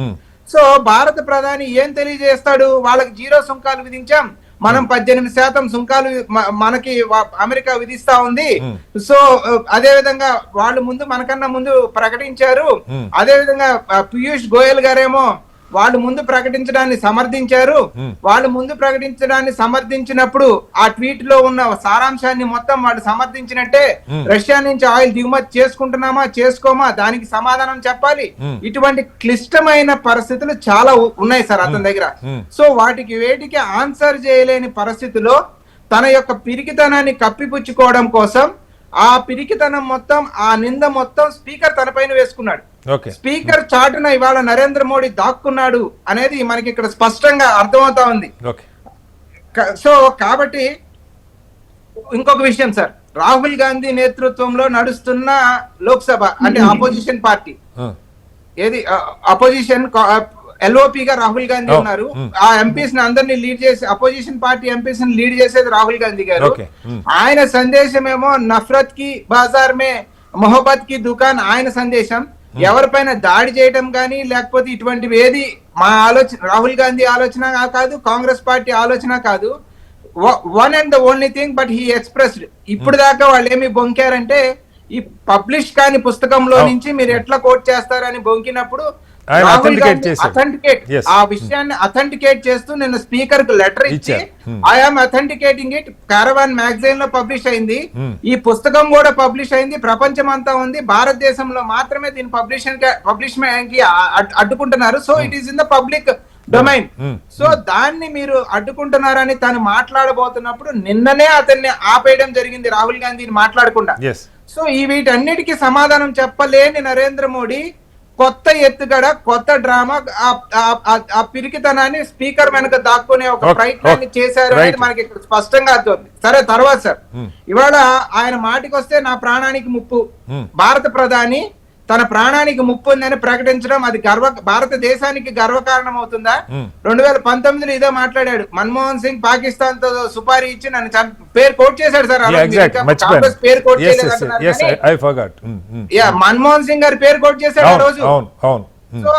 సో భారత ప్రధాని ఏం తెలియజేస్తాడు? వాళ్ళకి 0 సుంకాలు విధించాం, మనం 18% సుంకాలు మనకి అమెరికా విధిస్తా ఉంది. సో అదే విధంగా వాళ్ళు మనకన్నా ముందు ప్రకటించారు. అదే విధంగా పీయూష్ గోయల్ గారేమో వాళ్ళు ముందు ప్రకటించడాన్ని సమర్థించారు. వాళ్ళు ముందు ప్రకటించడాన్ని సమర్థించినప్పుడు ఆ ట్వీట్ లో ఉన్న సారాంశాన్ని మొత్తం వాళ్ళు సమర్థించినట్టే. రష్యా నుంచి ఆయిల్ దిగుమతి చేసుకుంటున్నామా చేసుకోమా దానికి సమాధానం చెప్పాలి. ఇటువంటి క్లిష్టమైన పరిస్థితులు చాలా ఉన్నాయి సార్ అతని దగ్గర. సో వాటికి వేటికి ఆన్సర్ చేయలేని పరిస్థితిలో తన యొక్క పిరికితనాన్ని కప్పిపుచ్చుకోవడం కోసం ఆ పిరికితనం మొత్తం, ఆ నింద మొత్తం స్పీకర్ తన పైన వేసుకున్నాడు. స్పీకర్ చాటున ఇవాళ నరేంద్ర మోడీ దాక్కున్నాడు అనేది మనకి ఇక్కడ స్పష్టంగా అర్థమవుతా ఉంది. సో కాబట్టి ఇంకొక విషయం సార్, రాహుల్ గాంధీ నేతృత్వంలో నడుస్తున్న లోక్సభ అంటే అపోజిషన్ పార్టీ, ఏది అపోజిషన్ ఎల్ఓపి గా రాహుల్ గాంధీ ఉన్నారు. ఆ ఎంపీస్ ని అందరినీ లీడ్ చేసి అపోజిషన్ పార్టీ ఎంపీస్ ని లీడ్ చేసేది రాహుల్ గాంధీ గారు. ఆయన సందేశం ఏమో నఫరత్ కి బాజార్ మే మొహబ్బత్ కి దుకాన్ ఆయన సందేశం. ఎవరిపైన దాడి చేయడం కానీ లేకపోతే ఇటువంటివి ఏది మా ఆలోచన, రాహుల్ గాంధీ ఆలోచన కాదు, కాంగ్రెస్ పార్టీ ఆలోచన కాదు. One and the only thing but he expressed. ఇప్పుడు దాకా వాళ్ళు ఏమి బొంకారంటే ఈ పబ్లిష్ కాని పుస్తకంలో నుంచి మీరు ఎట్లా కోట్ చేస్తారని బొంకినప్పుడు ఆ విషయాన్ని అథెంటికేట్ చేస్తూ నేను స్పీకర్ కు లెటర్ ఇచ్చి ఐఎమ్ అథెంటికేటింగ్ ఇట్, కారవాన్ మ్యాగజైన్ లో పబ్లిష్ అయింది, ఈ పుస్తకం కూడా పబ్లిష్ అయింది, ప్రపంచం అంతా ఉంది, భారతదేశంలో మాత్రమే దీని పబ్లిష్మెంట్ కి అడ్డుకుంటున్నారు. So it is in the public domain. So దాన్ని మీరు అడ్డుకుంటున్నారని తను మాట్లాడబోతున్నప్పుడు నిన్ననే అతన్ని ఆపేయడం జరిగింది రాహుల్ గాంధీని మాట్లాడకుండా. సో ఈ వీటన్నిటికీ సమాధానం చెప్పలేని నరేంద్ర మోడీ కొత్త ఎత్తుగడ, కొత్త డ్రామా, ఆ పిరికితనాన్ని స్పీకర్ వెనక దాక్కునే ఒక ప్రయత్నాన్ని చేశారు అనేది మనకి స్పష్టంగా అర్థమవుతుంది. సరే, తర్వాత సార్ ఇవాళ ఆయన మాటికి వస్తే నా ప్రాణానికి ముప్పు, భారత ప్రధాని తన ప్రాణానికి ముప్పు ఉందని ప్రకటించడం అది భారతదేశానికి గర్వకారణం అవుతుందా? 2019లో ఇదే మాట్లాడాడు. మన్మోహన్ సింగ్ పాకిస్తాన్ తో సుపారీ ఇచ్చి నన్ను పేరు కోట్ చేశాడు సార్. పేరు కోట్ మన్మోహన్ సింగ్ గారి పేరు కోట్ చేశాడు ఆ రోజు. సో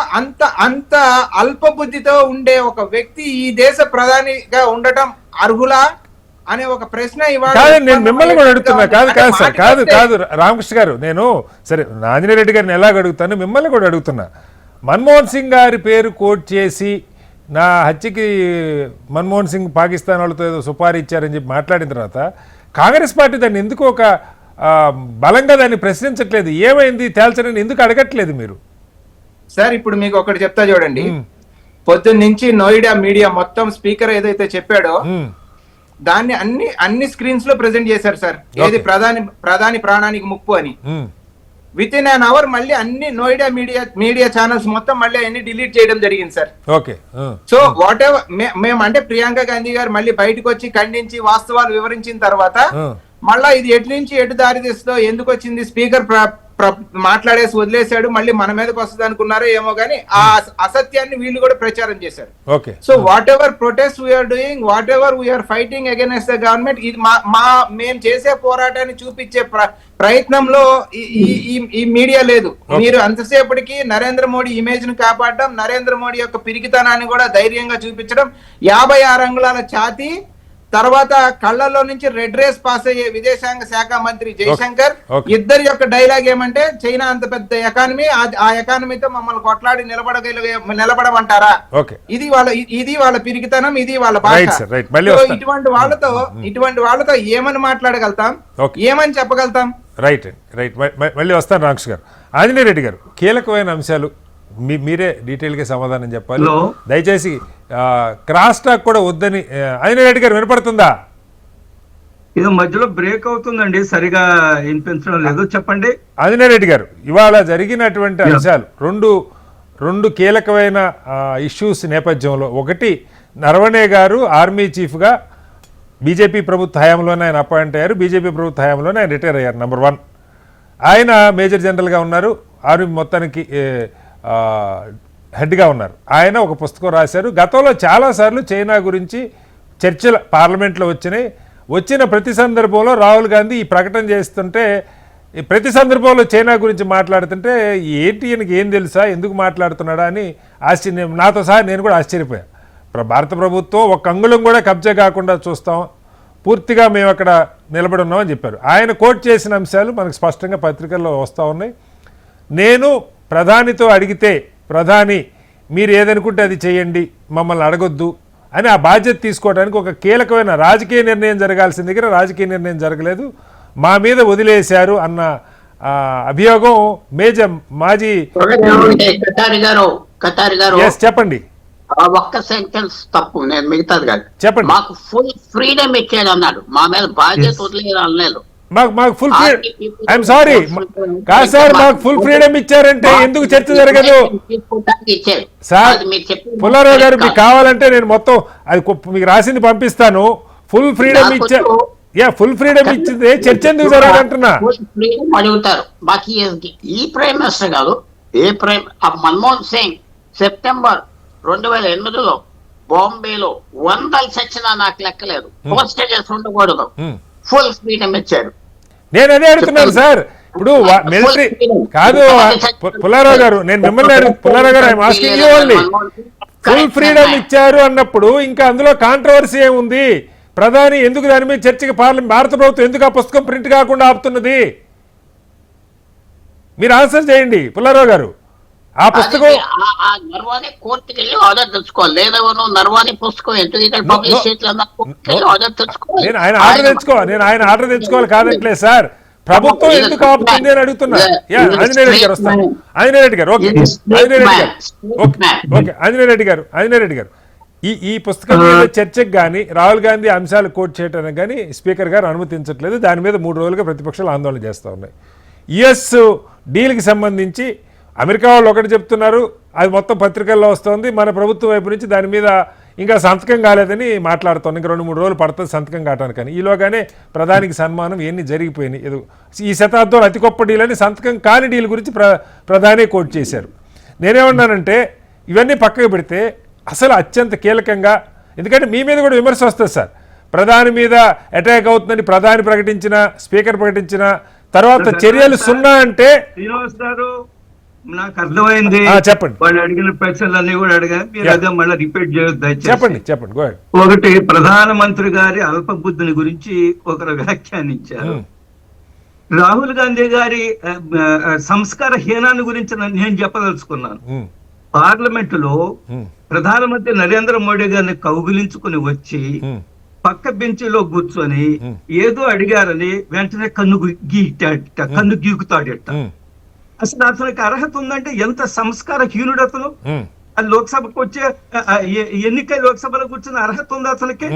అంత అల్ప బుద్ధితో ఉండే ఒక వ్యక్తి ఈ దేశ ప్రధానిగా ఉండటం అర్హులా అనే ఒక ప్రశ్న నేను మిమ్మల్ని కూడా అడుగుతున్నా. కాదు రామకృష్ణ గారు, నేను సరే ఆంజనేయ రెడ్డి గారిని ఎలాగ అడుగుతాను, మిమ్మల్ని కూడా అడుగుతున్నా. మన్మోహన్ సింగ్ గారి పేరు కోట్ చేసి నా హత్యకి మన్మోహన్ సింగ్ పాకిస్తాన్ వాళ్ళతో ఏదో సుపారీ ఇచ్చారని చెప్పి మాట్లాడిన తర్వాత కాంగ్రెస్ పార్టీ దాన్ని ఎందుకు ఒక బలంగా దాన్ని ప్రశ్నించట్లేదు? ఏమైంది తేల్చడని ఎందుకు అడగట్లేదు మీరు? సార్ ఇప్పుడు మీకు ఒకటి చెప్తా చూడండి. పొద్దున్న నుంచి నోయిడా మీడియా మొత్తం స్పీకర్ ఏదైతే చెప్పాడో దాన్ని అన్ని స్క్రీన్స్ లో ప్రెజెంట్ చేశారు సార్. ఏది ప్రధాని ప్రాణానికి ముప్పు అని. విత్ ఇన్ అన్ అవర్ మళ్ళీ అన్ని నోయిడా మీడియా ఛానల్స్ మొత్తం మళ్ళీ అన్ని డిలీట్ చేయడం జరిగింది sir. Okay. So what ever మేము అంటే ప్రియాంక గాంధీ గారు మళ్ళీ బయటకు వచ్చి ఖండించి వాస్తవాలు వివరించిన తర్వాత మళ్ళా ఇది ఎటు నుంచి ఎటు దారి తీస్తుందో, ఎందుకు వచ్చింది, స్పీకర్ మాట్లాడేసి వదిలేశాడు, మళ్ళీ మన మీదకి వస్తుంది అనుకున్నారో ఏమో గానీ ఆ అసత్యాన్ని వీళ్ళు కూడా ప్రచారం చేశారు. So whatever protest we are doing, whatever we are fighting against the government, ఇది మేము చేసే పోరాటాన్ని చూపించే ప్రయత్నంలో ఈ మీడియా లేదు. మీరు అంతసేపటికి నరేంద్ర మోడీ ఇమేజ్ ను కాపాడడం, నరేంద్ర మోడీ యొక్క పిరికితనాన్ని కూడా ధైర్యంగా చూపించడం, 56 అంగుళాల ఛాతీ, తర్వాత కళ్ళల్లో నుంచి రెడ్ రేస్ పాస్ అయ్యే విదేశాంగ శాఖ మంత్రి జయశంకర్, ఇద్దరి యొక్క డైలాగ్ ఏమంటే చైనా అంత పెద్ద ఎకానమీ, ఆ ఎకానమీతో మమ్మల్ని కొట్లాడి నిలబడమంటారా, ఇది వాళ్ళ పిరికితనం, ఇది వాళ్ళ భాష. ఇటువంటి వాళ్ళతో ఏమని మాట్లాడగలుగుతాం, ఏమని చెప్పగలుగుతాం? రైట్. మళ్ళీ వస్తాను రామకృష్ణ గారు. ఆంజనేయ రెడ్డి గారు, కీలకమైన అంశాలు మీరే డీటెయిల్గా సమాధానం చెప్పాలి దయచేసి. క్రాస్ టాక్ కూడా వద్దని. ఆంజనేయ రెడ్డి గారు వినపడుతుందా? ఇది మధ్యలో బ్రేక్ అవుతుందండి, సరిగా వినిపించడం లేదు, చెప్పండి. ఆంజనేయ రెడ్డి గారు, ఇవాళ జరిగినటువంటి అంశాలు రెండు కీలకమైన ఇష్యూస్ నేపథ్యంలో, ఒకటి నరవణే గారు ఆర్మీ చీఫ్గా బీజేపీ ప్రభుత్వ హయాంలోనే ఆయన అపాయింట్ అయ్యారు, బీజేపీ ప్రభుత్వ హయాంలోనే ఆయన రిటైర్ అయ్యారు. నెంబర్ 1, ఆయన మేజర్ జనరల్గా ఉన్నారు, ఆర్మీ మొత్తానికి హెడ్గా ఉన్నారు. ఆయన ఒక పుస్తకం రాశారు. గతంలో చాలాసార్లు చైనా గురించి చర్చలు పార్లమెంట్లో వచ్చిన ప్రతి సందర్భంలో రాహుల్ గాంధీ ఈ ప్రకటన చేస్తుంటే, ప్రతి సందర్భంలో చైనా గురించి మాట్లాడుతుంటే ఏంటి ఈయనకి ఏం తెలుసా, ఎందుకు మాట్లాడుతున్నాడా అని ఆశ్చర్యం, నాతో సహా నేను కూడా ఆశ్చర్యపోయాను. భారత ప్రభుత్వం ఒక అంగుళం కూడా కబ్జా కాకుండా చూస్తాం, పూర్తిగా మేము అక్కడ నిలబడి ఉన్నామని చెప్పారు. ఆయన కోట్ చేసిన అంశాలు మనకు స్పష్టంగా పత్రికల్లో వస్తూ ఉన్నాయి. నేను ప్రధానితో అడిగితే ప్రధాని మీరు ఏదనుకుంటే అది చేయండి, మమ్మల్ని అడగొద్దు అని ఆ బాధ్యత తీసుకోవడానికి ఒక కీలకమైన రాజకీయ నిర్ణయం జరగాల్సిన దగ్గర రాజకీయ నిర్ణయం జరగలేదు, మా మీద వదిలేశారు అన్న అభియోగం మాజీ చెప్పండి. ఒక్క సెంటెన్స్ తప్పు, నేను మిగతాది కాదు చెప్పండి. మాకు ఫుల్ ఫ్రీడమ్ ఇచ్చాడు అన్నాడు, మా మీద బాధ్యత వదిలేదు అనలేదు. మాకు ఫుల్ ఐఎమ్ సారీ కాదు సార్, మాకు ఫుల్ ఫ్రీడమ్ ఇచ్చారంటే ఎందుకు చర్చ జరగదు సార్? పుల్లారావు గారు, మీకు కావాలంటే నేను మొత్తం అది మీకు రాసింది పంపిస్తాను. ఫుల్ ఫ్రీడమ్ ఇచ్చారు, ఫుల్ ఫ్రీడమ్ ఇచ్చింది, చర్చ ఎందుకు జరగదు అంటున్నా. అడుగుతారు మాకు ఈ ప్రైమ్ మినిస్టర్ కాదు, ఏ ప్రైమ్ మన్మోహన్ సింగ్ సెప్టెంబర్ 2008లో బాంబేలో 100 చచ్చినా నాకు లెక్కలేదు, పోస్టేజెస్ ఉండకూడదు, ఫుల్ ఫ్రీడమ్ ఇచ్చారు. నేను అదే అడుగుతున్నాను సార్. ఇప్పుడు మిలిటరీ కాదు పుల్లారావు గారు, నేను మిమ్మల్ని పుల్లారావు గారు I'm asking you only, full freedom ఇచ్చారు అన్నప్పుడు ఇంకా అందులో కాంట్రవర్సీ ఏముంది? ప్రధాని ఎందుకు దాని మీద చర్చకి భారత ప్రభుత్వం ఎందుకు ఆ పుస్తకం ప్రింట్ కాకుండా ఆపుతున్నది? మీరు ఆన్సర్ చేయండి పుల్లారావు గారు. ఆ పుస్తకం నర్వాణి కోర్టుకి వెళ్ళి ఆర్డర్ తెచ్చుకోవాలి, లేదా నర్వాణి పుస్తకం ఎందుకు ఇక్కడ పబ్లిష్ ఆర్డర్ తెచ్చుకోవాలి. నేను ఆయన ఆర్డర్ తెచ్చుకోవాలి కాదంటలేదు సార్, ప్రభుత్వం ఎందుకు ఆపుతుంది అని అడుగుతున్నా. ఆంజనేయ రెడ్డి గారు వస్తారు. ఆంజనేయ రెడ్డి గారు ఓకే, ఆంజనేయ రెడ్డి గారు ఈ పుస్తకం మీద చర్చకు కానీ రాహుల్ గాంధీ అంశాలు కోట్ చేయడానికి కానీ స్పీకర్ గారు అనుమతించట్లేదు. దాని మీద 3 రోజులుగా ప్రతిపక్షాలు ఆందోళన చేస్తూ ఉన్నాయి. యుఎస్ డీల్కి సంబంధించి అమెరికా వాళ్ళు ఒకటి చెప్తున్నారు, అది మొత్తం పత్రికల్లో వస్తుంది, మన ప్రభుత్వం వైపు నుంచి దాని మీద ఇంకా సంతకం కాలేదని మాట్లాడుతాం. ఇంకా 2-3 రోజులు పడుతుంది సంతకం కావడానికని. ఈలోగానే ప్రధానికి సన్మానం ఇవన్నీ జరిగిపోయినాయి. ఈ శతాబ్దంలో అతి గొప్ప డీల్ అని సంతకం కాని డీల్ గురించి ప్రధాని కోట్ చేశారు. నేనేమన్నానంటే ఇవన్నీ పక్కకు పెడితే అసలు అత్యంత కీలకంగా, ఎందుకంటే మీ మీద కూడా విమర్శ వస్తుంది సార్, ప్రధాని మీద అటాక్ అవుతుందని ప్రధాని ప్రకటించిన, స్పీకర్ ప్రకటించిన తర్వాత చర్యలు 0 అంటే నాకు అర్థమైంది. చెప్పండి. వాళ్ళు అడిగిన ప్రశ్నలన్నీ కూడా అడిగారు, మీరు అదే మళ్ళీ రిపీట్ చేయొద్దు. చెప్పండి. ఒకటి, ప్రధానమంత్రి గారి అల్పబుద్ధిని గురించి ఒకరు వ్యాఖ్యానించారు. రాహుల్ గాంధీ గారి సంస్కార హీనాన్ని గురించి నేను చెప్పదలుచుకున్నాను. పార్లమెంటులో ప్రధానమంత్రి నరేంద్ర మోడీ గారిని కౌగిలించుకుని వచ్చి పక్క బెంచీలో కూర్చొని ఏదో అడిగారని వెంటనే కన్ను గీకుతాడట. అసలు అతనికి అర్హత ఉందంటే ఎంత సంస్కార హీనుడు అతను. లోక్సభకు వచ్చే లోక్సభలో కూర్చున్న అర్హత ఉంది అతనికి.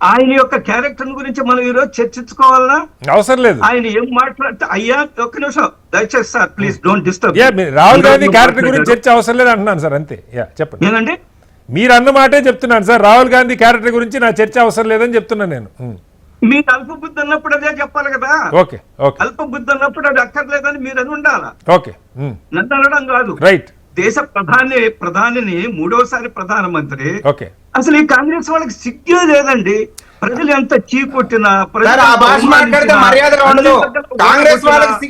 ఆయన యొక్క క్యారెక్టర్ గురించి మనం ఈరోజు చర్చించుకోవాలన్నా? అవసరం లేదు. ఆయన ఏం మాట్లాడితే అయ్యా ఒక్క నిమిషం దయచేసి sir please don't disturb. Rahul Gandhi character గురించి చర్చ అవసరం లేదు అంటున్నాను సార్, అంతే. చెప్పండి. ఏనండి మీరు అన్న మాటే చెప్తున్నాను సార్, రాహుల్ గాంధీ క్యారెక్టర్ గురించి నా చర్చ అవసరం లేదని చెప్తున్నాను నేను. మీకు అల్ప బుద్ధి అన్నప్పుడు అదే చెప్పాలి కదా. Okay okay. అల్ప బుద్ధి అన్నప్పుడు అది అక్కర్లేదని మీరు అని ఉండాలా. ఓకే. నన్ను అనడం కాదు. రైట్. దేశ ప్రధానిని మూడోసారి ప్రధానమంత్రి. ఓకే. అసలు ఈ కాంగ్రెస్ వాళ్ళకి సిగ్గే లేదండి. ప్రజలు ఎంత చీకొట్టినా సార్, ఆ భాష మాట్లాడితే మర్యాదగా ఉండదు. కాంగ్రెస్ వాళ్ళకి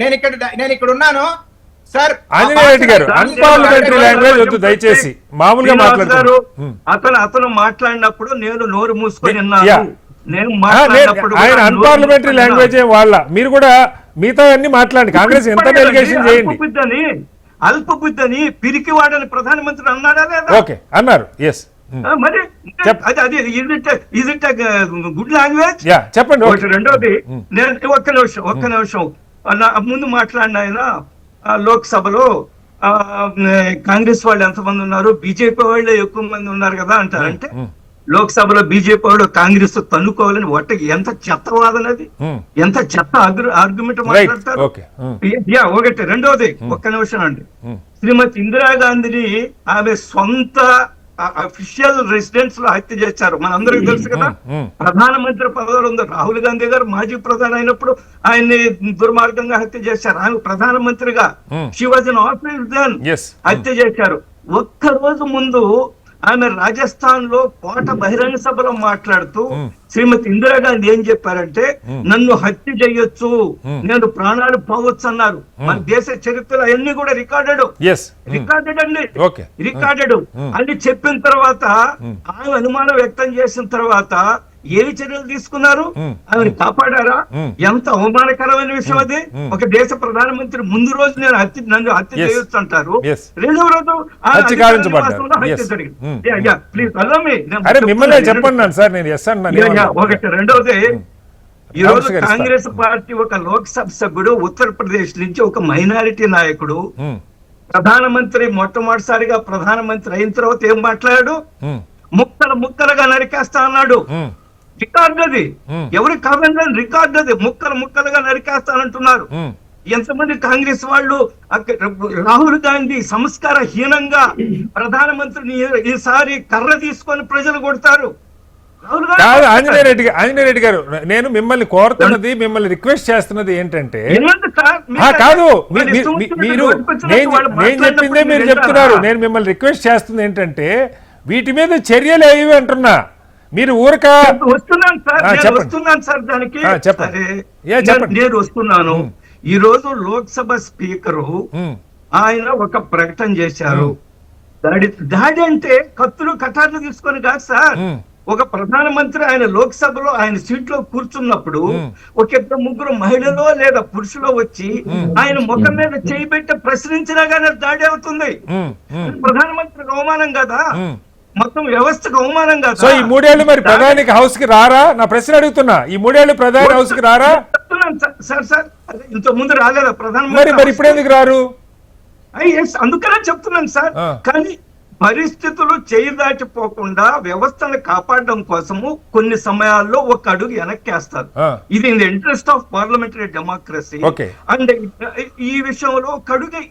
నేను ఇక్కడ ఉన్నాను సార్. ఆంజనేయ రెడ్డి గారు అన్పార్లమెంటరీ లాంగ్వేజ్ వద్దు దయచేసి, మామూలుగా మాట్లాడతారు. అతను మాట్లాడినప్పుడు నేను నోరు మూసుకొని నేను ఆయన అన్పార్లమెంటరీ లాంగ్వేజ్ వాళ్ళ మీరు కూడా మిగతా అన్ని మాట్లాడండి. కాంగ్రెస్ ఎంత డెలిగేషన్ చేయండి. అల్ప బుద్ధని పిరికి వాడని ప్రధానమంత్రి అన్నాడా లేదా? ఓకే అన్నారు. ఎస్. మరి అది గుడ్ లాంగ్వేజ్. చెప్పండి. రెండోది, నేను ఒక్క నిమిషం ముందు మాట్లాడిన ఆయన లోక్సభలో కాంగ్రెస్ వాళ్ళు ఎంతమంది ఉన్నారు, బీజేపీ వాళ్ళే ఎక్కువ మంది ఉన్నారు కదా అంటారంటే, లోక్సభలో బీజేపీ వాళ్ళు కాంగ్రెస్ తన్నుకోవాలని ఎంత చెత్త వాదనది, ఎంత చెత్త ఆర్గ్యుమెంట్ మాట్లాడతారు. ఒకటి. రెండోది, ఒక్క నిమిషం అండి, శ్రీమతి ఇందిరాగాంధీని ఆమె సొంత అఫీషియల్ రెసిడెన్స్ లో హత్య చేశారు. మనందరికీ తెలుసు కదా. ప్రధానమంత్రి పదవిలో ఉంది రాహుల్ గాంధీ గారు, మాజీ ప్రధాని అయినప్పుడు ఆయన్ని దుర్మార్గంగా హత్య చేశారు. ఆమె ప్రధానమంత్రిగా she was in office then హత్య చేశారు. ఒక్క రోజు ముందు ఆమె రాజస్థాన్ లో కోట బహిరంగ సభలో మాట్లాడుతూ శ్రీమతి ఇందిరాగాంధీ ఏం చెప్పారంటే, నన్ను హత్య చేయొచ్చు, నేను ప్రాణాలు పోవచ్చు అన్నారు. మన దేశ చరిత్రలో అన్ని కూడా రికార్డెడ్ అండి, రికార్డెడ్ అని చెప్పిన తర్వాత ఆమె అనుమానం వ్యక్తం చేసిన తర్వాత ఏవి చర్యలు తీసుకున్నారు? ఆమెను కాపాడారా? ఎంత అవమానకరమైన విషయం అది. ఒక దేశ ప్రధానమంత్రి ముందు రోజు నన్ను హత్య చేయొచ్చు అంటారు, రెండవ రోజు హత్య జరిగింది. ప్లీజ్ చెప్పండి సార్. నేను ఒకటి. రెండవది, ఈ రోజు కాంగ్రెస్ పార్టీ ఒక లోక్సభ సభ్యుడు ఉత్తరప్రదేశ్ నుంచి ఒక మైనారిటీ నాయకుడు ప్రధానమంత్రి మొట్టమొదటిసారిగా ప్రధానమంత్రి అయిన తర్వాత ఏం మాట్లాడాడు? ముక్కలుగా నరికేస్తా అన్నాడు. రికార్డు అది, ఎవరికి కావాలని రికార్డు అది. ముక్కలుగా నరికేస్తానంటున్నారు. ఎంతమంది కాంగ్రెస్ వాళ్ళు రాహుల్ గాంధీ సంస్కార హీనంగా ప్రధానమంత్రిని ఈసారి కర్ర తీసుకొని ప్రజలు కొడతారు. ఆంజనేయ రెడ్డి గారు, నేను మిమ్మల్ని కోరుతున్నది, మిమ్మల్ని రిక్వెస్ట్ చేస్తున్నది ఏంటంటే, కాదు మీరు నేను చెప్పిందే మీరు చెప్తున్నారు. నేను మిమ్మల్ని రిక్వెస్ట్ చేస్తుంది ఏంటంటే, వీటి మీద చర్యలు ఏవి అంటున్నా. మీరు ఊరక వస్తున్నాను సార్ దానికి. నేను వస్తున్నాను. ఈ రోజు లోక్సభ స్పీకరు ఆయన ఒక ప్రకటన చేశారు. దాడి అంటే కత్తులు కటార్లు తీసుకొని కాదు సార్. ఒక ప్రధానమంత్రి ఆయన లోక్సభలో ఆయన సీట్ లో కూర్చున్నప్పుడు ఒక ఇద్దరు ముగ్గురు మహిళలో లేదా పురుషులో వచ్చి ఆయన ముఖం మీద చేయి పెట్టి ప్రశ్నించినా కానీ దాడి అవుతుంది. ప్రధానమంత్రికి అవమానం కదా, మొత్తం వ్యవస్థకు అవమానం కదా. సో ఈ 3 ఏళ్ళు మరి ప్రధానికి హౌస్ కి రారా? నా ప్రశ్న అడుగుతున్నా. ఈ 3 ఏళ్ళు ప్రధాని హౌస్ కి రారా? సార్ ఇంత ముందు రాలేదా ప్రధానమంత్రి? మరి ఇప్పుడు ఎందుకు రారు? అందుకనే చెప్తున్నాను సార్. కానీ పరిస్థితులు చేయి దాటిపోకుండా వ్యవస్థను కాపాడడం కోసము కొన్ని సమయాల్లో ఒక అడుగు వెనక్కేస్తారు. ఇది in the interest of parliamentary democracy. And ఈ విషయంలో ఒక అడుగు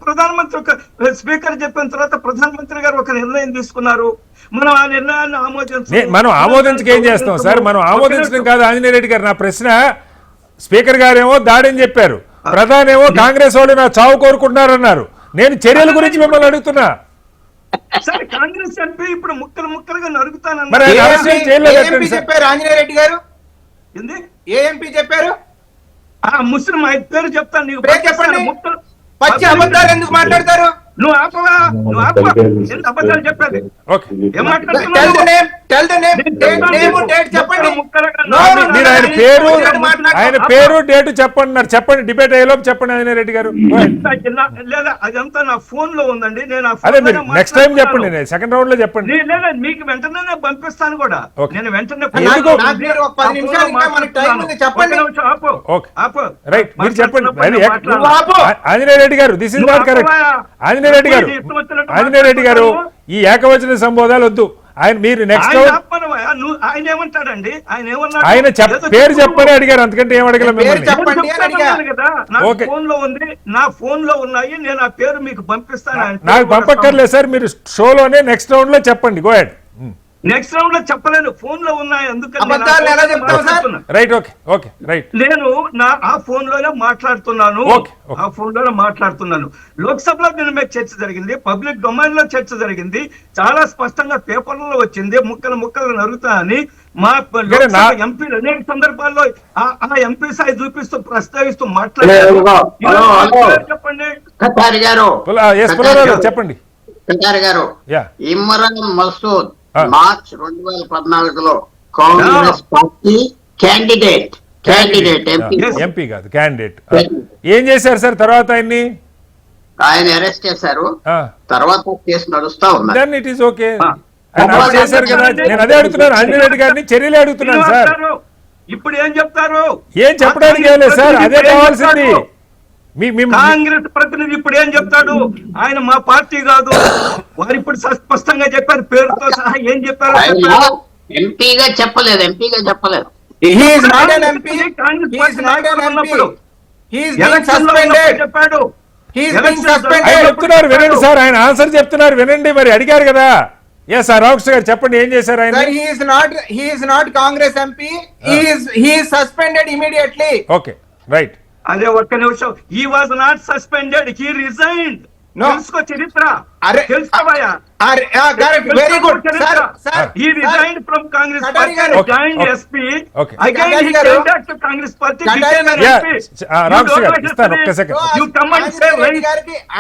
ప్రధానమంత్రి ఒక స్పీకర్ చెప్పిన తర్వాత ప్రధానమంత్రి గారు ఒక నిర్ణయం తీసుకున్నారు. మనం ఆ నిర్ణయాన్ని ఆమోదించక ఏం చేస్తాం సార్? మనం ఆమోదించడం కాదు ఆంజనేయ రెడ్డి గారు. నా ప్రశ్న, స్పీకర్ గారేమో దాడని చెప్పారు, ప్రధాని ఏమో కాంగ్రెస్ వాళ్ళు నా చావు కోరుకుంటున్నారన్నారు. నేను చర్యల గురించి మిమ్మల్ని అడుగుతున్నా. సరే, కాంగ్రెస్ ఎంపీ ఇప్పుడు ముక్కలుగా నరుగుతానన్నారు. చెప్పారు ఆంజనేయ రెడ్డి గారు. ఏ ఎంపీ చెప్పారు? ముస్లిం పేరు చెప్తాను నీకు. చెప్పండి. పచ్చి అబద్ధాలు ఎందుకు మాట్లాడతారు? నువ్వు ఆపవా? ఎంత అబద్ధాలు చెప్పాలి? ఆయన పేరు డేటు చెప్పండి. చెప్పండి, డిబేట్ అయ్యేలోపు చెప్పండి ఆంజనేయ రెడ్డి గారు. లేదా అదంతా నా ఫోన్ లో ఉందండి. నేను అదే నెక్స్ట్ టైం చెప్పండి, సెకండ్ రౌండ్ లో చెప్పండి. లేదా మీకు వెంటనే పంపిస్తాను కూడా. నేను వెంటనే రైట్, మీరు చెప్పండి ఆంజనేయ రెడ్డి గారు. This is not correct. Anjaneya Reddy గారు, ఈ ఏకవచన సంబోధాలు వద్దు. ఆయన మీరు నెక్స్ట్ ఆయన రౌండ్ ఆపమనవా? ఆయన ఏమంటాడండి? ఆయన ఏమన్నాడు? ఆయన ఏదో పేరు చెప్పు. చెప్పని అడిగారు, అందుకంటే ఏం అడగల పేరు మిమ్మల్ని. చెప్పండి అని అడిగా. కదా నా ఓకే. ఫోన్ లో ఉంది, నా ఫోన్ లో ఉన్నాయి, నేను ఆ పేరు మీకు పంపిస్తాను. ఆయన నాకు పేరు పంపక్కర్లేదు సార్, మీరు షోలోనే నెక్స్ట్ రౌండ్ లో చెప్పండి. Go head. నెక్స్ట్ రౌండ్ లో చెప్పలేను, ఫోన్ లో ఉన్నాయి. అందుకని నేను ఆ అబద్ధాలు ఎలా ఫోన్ లో చెప్తావు సార్? మాట్లాడుతున్నా. Right, okay okay right. నేను ఆ ఫోన్ లోనే మాట్లాడుతున్నాను. Okay, okay. ఆ ఫోన్ లోనే మాట్లాడుతున్నాను. లోక్సభలో దీని మీద చర్చ జరిగింది, పబ్లిక్ డొమైన్ లో చర్చ జరిగింది, చాలా స్పష్టంగా పేపర్లలో వచ్చింది. ముక్కలు నరుగుతా అని మా లోక్సభ ఎంపీలు అనేక సందర్భాల్లో ఆ ఎంపీ స్థాయి చూపిస్తూ ప్రస్తావిస్తూ మాట్లాడారు. చెప్పండి కటారి గారు, పుల్లారావు గారు చెప్పండి. కటారి గారు, యా ఇమ్రాన్ మసూద్ ఆ. మార్చ్ 2014లో Congress party candidate MP. MP కాదు, క్యాండిడేట్. ఏం చేశారు సార్ తర్వాత ఆయన్ని? ఆయన అరెస్ట్ చేశారు, తర్వాత కేసు నడుస్తా ఉన్నారు. Then it is okay. ఆ. ఆయన అరెస్ట్ చేశారు కదా, నేను అదే అడుగుతున్నాను. ఆంజనేయ రెడ్డి గారిని చర్యలు అడుగుతున్నాను సార్. ఇప్పుడు ఏం చెప్తారు? ఏం చెప్పడానికి లేదు సార్, అదే కావాల్సింది. కాంగ్రెస్ ప్రతినిధి ఇప్పుడు ఏం చెప్తాడు? ఆయన మా పార్టీ కాదు, వారు ఇప్పుడు స్పష్టంగా చెప్పారు, పేరుతో సహా ఏం చెప్పారు? ఆయన ఎంపీగా చెప్పలేదు. He is not an MP. Congress He is party not an MP. ఉన్నప్పుడు He is being ఎలక్షన్ లో suspended. చెప్పాడు. He is being ఎలక్షన్ ఆయన suspended. చెప్తున్నారు వినండి సార్, ఆయన ఆన్సర్ చెప్తున్నారు వినండి. మరి అడిగారు కదా. ఎస్ సార్, రామకృష్ణ గారు చెప్పండి, ఏం చేశారు ఆయన? Sir, he is not Congress MP. He is suspended immediately. Okay right. అదే ఒక్క నిమిషం. He was not suspended, he resigned. No. తెలుసుకో చరిత్ర, అరే, తెలుసుకోవయ్యా. correct. Very good. Sir, He resigned from Congress Katari party, garu. joined Okay. SP. Okay. Again he Katari garu. came back to Congress party, Katari became an garu. MP. Yeah, You Ramsey don't garu, know ఇస్తాను, history. ఒక్క second. You come and say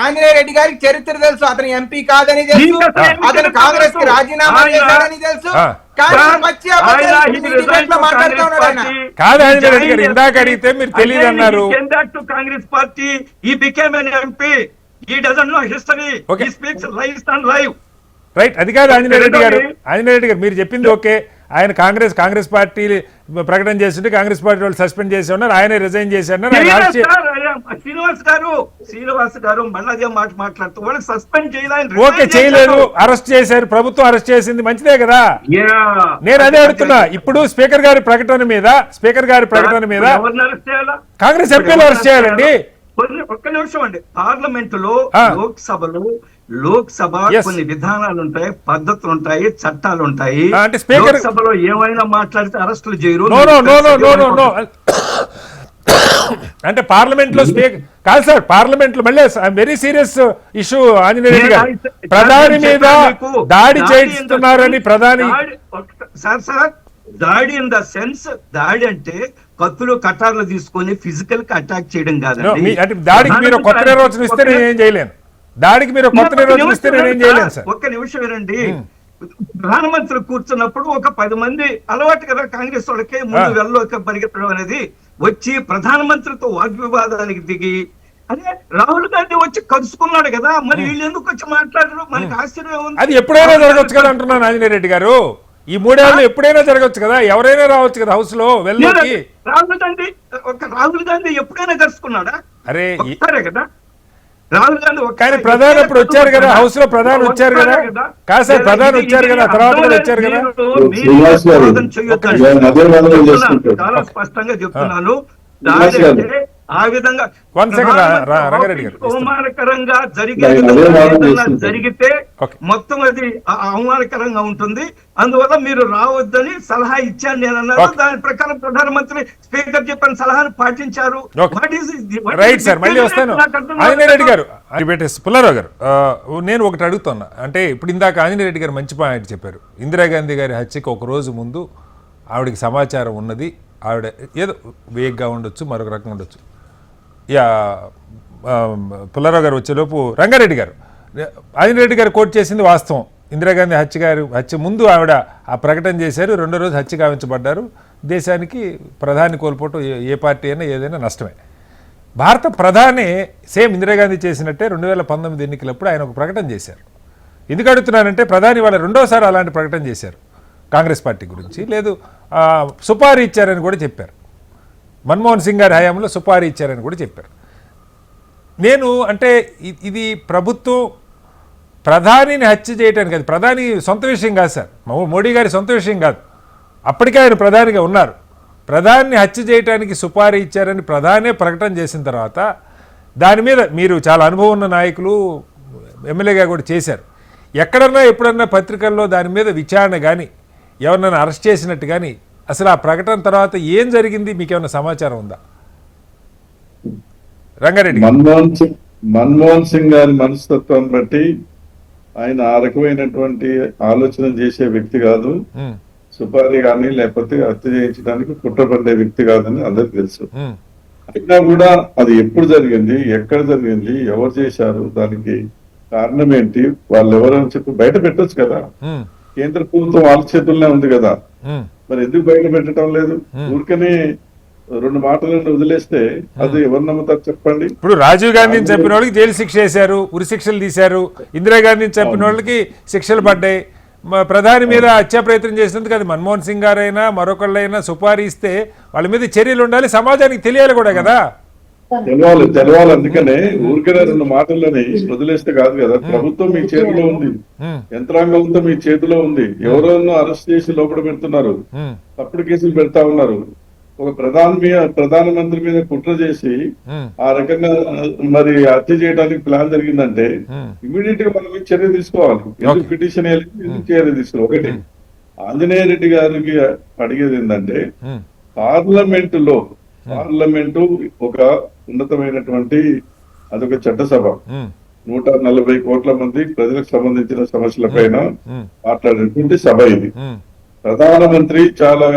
Anjaneya Reddy గారికి చరిత్ర తెలుసు, అతను ఎంపీ కాదని తెలుసు, నీకు అసలు ఎన్నికల అతను కాంగ్రెస్ కి తెలుసు? రాజీనామా ఆయన- చేశాడని తెలుసు. ఆ. కానీ Sir, వచ్చి ఆయన అబద్ధాలు he ఈ resigned debate లో from మాట్లాడుతూ Congress ఉన్నాడు ఆయన. party. కాదు He ఆంజనేయ రెడ్డి గారు, joined ఇందాక SP. అడిగితే మీరు తెలియదు Again అన్నారు. he came back to Congress party. He became an MP. He doesn't know history. Okay. He speaks lies and live. Right, అది కాదు ఆంజనేయ రెడ్డి గారు. ఆంజనేయ రెడ్డి గారు, మీరు చెప్పింది ఓకే. ఆయన కాంగ్రెస్ పార్టీ ప్రకటన చేస్తుంటే కాంగ్రెస్ పార్టీ వాళ్ళు సస్పెండ్ చేసి ఉన్నారు, ఆయన రిజైన్ చేశారు. శ్రీనివాస్ గారు మళ్ళీ అదే మాట మాట్లాడుతూ వాళ్ళు సస్పెండ్ ఓకే, చేయలేదు, అరెస్ట్ చేశారు, ప్రభుత్వం అరెస్ట్ చేసింది, మంచిదే కదా. నేను అదే అడుగుతున్నా. ఇప్పుడు స్పీకర్ గారి ప్రకటన మీద ఎవరిని అరెస్ట్ చేయాలా? కాంగ్రెస్ ఎంపీలు అరెస్ట్ చేయాలండి. ఒక్క నిమిషం అండి. పార్లమెంట్ లో లోక్సభ Yes. కొన్ని విధానాలు ఉంటాయి, పద్ధతులు ఉంటాయి, చట్టాలు ఉంటాయి. అంటే స్పీకర్ లోక్సభలో ఏమైనా మాట్లాడితే అరెస్టులు చేయరు. No no no no no no no అంటే పార్లమెంట్ లో స్పీకర్ కాదు సార్, పార్లమెంట్ లో మళ్ళీ very serious issue. Anjaneya Reddy garu, ప్రధాని మీద దాడి చేయిస్తున్నారని ప్రధాని సార్ దాడి ఇన్ ద సెన్స్, దాడి అంటే కత్తులు కటార్లు తీసుకొని ఫిజికల్ గా అటాక్ చేయడం కాదండి. అంటే దాడికి మీరు కొత్త నిర్వచనం ఇస్తే నేనేం చేయలేను. దాడికి మీరు కొత్త నిర్వచనం ఇస్తే నేనేం చేయలేను సార్. ఒక్క నిమిషం వినండి. ప్రధానమంత్రి కూర్చున్నప్పుడు ఒక 10 మంది అలవాటు కదా కాంగ్రెస్ వాళ్ళకి ముందు వెళ్ళలోకి పరిగెత్తడం అనేది, వచ్చి ప్రధానమంత్రితో వాగ్వివాదానికి దిగి, అదే రాహుల్ గాంధీ వచ్చి కలుసుకున్నాడు కదా, మరి వీళ్ళు ఎందుకు వచ్చి మాట్లాడరు? మనకి ఆశ్చర్యం ఉంది. అది ఎప్పుడైనా జరగచ్చు కదా అంటున్నాను ఆంజనేయ రెడ్డి గారు. ఈ 3 ఏళ్ళు ఎప్పుడైనా జరగచ్చు కదా, ఎవరైనా రావచ్చు కదా హౌస్ లో వెళ్ళి. రాహుల్ గాంధీ ఎప్పుడైనా కలుసుకున్నాడా? అరే సరే కదా, రాహుల్ గాంధీ కానీ ప్రధాని ఇప్పుడు వచ్చారు కదా, హౌస్ లో ప్రధాని వచ్చారు కదా. కాదు సార్, ప్రధాని వచ్చారు కదా, తర్వాత కూడా వచ్చారు కదా. చాలా స్పష్టంగా చెప్తున్నాను. ఆ విధంగా రంగారెడ్డి గారు అవమానకరంగా జరిగితే మొత్తం అది అవమానకరంగా ఉంటుంది. అందువల్ల మీరు రావద్దని సలహా ఇచ్చాను నేను అన్నారు. దాని ప్రకారం ప్రధానమంత్రి స్పీకర్ చెప్పిన సలహాను పాటించారు. రైట్ సార్, మళ్ళీ వస్తాను. ఆంజనేయ రెడ్డి గారు, పుల్లారావు గారు, నేను ఒకటి అడుగుతున్నా. అంటే ఇప్పుడు ఇందాక ఆంజనేయ రెడ్డి గారు మంచి పాయింట్ చెప్పారు. ఇందిరాగాంధీ గారి హత్యకి ఒక రోజు ముందు ఆవిడకి సమాచారం ఉన్నది. ఆవిడ ఏదో వేగ్గా ఉండొచ్చు, మరొక రకంగా ఉండొచ్చు. పుల్లారావు గారు వచ్చేలోపు రంగారెడ్డి గారు, ఆంజనేయ రెడ్డి గారు కోట్ చేసింది వాస్తవం. ఇందిరాగాంధీ హత్య ముందు ఆవిడ ఆ ప్రకటన చేశారు, 2వ రోజు హత్య గావించబడ్డారు. దేశానికి ప్రధాని కోల్పోవటం ఏ పార్టీ అయినా ఏదైనా నష్టమే. భారత ప్రధాని సేమ్ ఇందిరాగాంధీ చేసినట్టే 2019 ఎన్నికలప్పుడు ఆయన ఒక ప్రకటన చేశారు. ఎందుకు అడుగుతున్నానంటే, ప్రధాని వాళ్ళ 2వసారి అలాంటి ప్రకటన చేశారు కాంగ్రెస్ పార్టీ గురించి. లేదు, సుపారీ ఇచ్చారని కూడా చెప్పారు. మన్మోహన్ సింగ్ గారి హయాంలో సుపారీ ఇచ్చారని కూడా చెప్పారు. నేను అంటే ఇది ప్రభుత్వం ప్రధానిని హత్య చేయడానికి, అది ప్రధాని సొంత విషయం కాదు సార్, మోడీ గారి సొంత విషయం కాదు. అప్పటికే ఆయన ప్రధానిగా ఉన్నారు. ప్రధానిని హత్య చేయడానికి సుపారీ ఇచ్చారని ప్రధానే ప్రకటన చేసిన తర్వాత దాని మీద మీరు చాలా అనుభవం ఉన్న నాయకులు ఎమ్మెల్యేగా కూడా చేశారు. ఎక్కడన్నా ఎప్పుడన్నా పత్రికల్లో దాని మీద విచారణ కానీ ఎవరినైనా అరెస్ట్ చేసినట్టు కానీ అసలు ఆ ప్రకటన తర్వాత ఏం జరిగింది మీకు ఏమైనా సమాచారం ఉందా? రంగారెడ్డి మన్మోహన్ సింగ్ గారి మనస్తత్వాన్ని బట్టి ఆయన ఆ రకమైనటువంటి ఆలోచన చేసే వ్యక్తి కాదు, సుపారీ కానీ లేకపోతే హత్య చేయించడానికి కుట్రపడ్డే వ్యక్తి కాదని అందరికి తెలుసు. అయినా కూడా అది ఎప్పుడు జరిగింది, ఎక్కడ జరిగింది, ఎవరు చేశారు, దానికి కారణం ఏంటి, వాళ్ళు ఎవరని చెప్పి బయట పెట్టొచ్చు కదా. కేంద్ర ప్రభుత్వం వాళ్ళ చేతుల్లోనే ఉంది కదా, మరి ఎందుకు బయట పెట్టడం లేదు? ఊరికనే 2 మాటలను వదిలేస్తే అది ఎవరు నమ్ముతారు చెప్పండి? ఇప్పుడు రాజీవ్ గాంధీని చంపిన వాళ్ళకి జైలు శిక్ష వేశారు, ఉరి శిక్షలు తీశారు. ఇందిరాగాంధీని చంపిన వాళ్ళకి శిక్షలు పడ్డాయి. ప్రధాని మీద హత్యా ప్రయత్నం చేసినందుకు అది మన్మోహన్ సింగ్ గారైనా మరొకళ్ళైనా సుపారీ ఇస్తే వాళ్ళ మీద చర్యలు ఉండాలి, సమాజానికి తెలియాలి కూడా కదా. తెలవాలి. అందుకనే ఊరికనే 2 మాటలని వదిలేస్తే కాదు కదా. ప్రభుత్వం మీ చేతిలో ఉంది, యంత్రాంగంతో మీ చేతిలో ఉంది. ఎవరెన్నో అరెస్ట్ చేసి లోపల పెడుతున్నారు, తప్పుడు కేసులు పెడతా ఉన్నారు. ఒక ప్రధానమంత్రి మీద కుట్ర చేసి ఆ రకంగా మరి హత్య చేయడానికి ప్లాన్ జరిగిందంటే ఇమీడియట్ గా మనం చర్య తీసుకోవాలి. ఎందుకు పిటిషన్ ఎందుకు చర్య తీసుకోవాలి? ఒకటి, ఆంజనేయ రెడ్డి గారికి అడిగేది ఏంటంటే పార్లమెంటు ఒక ఉన్నతమైనటువంటి అదొక చట్టసభ, 140 కోట్ల మంది ప్రజలకు సంబంధించిన సమస్యల పైన మాట్లాడేటువంటి సభ ఇది. ప్రధానమంత్రి చాలా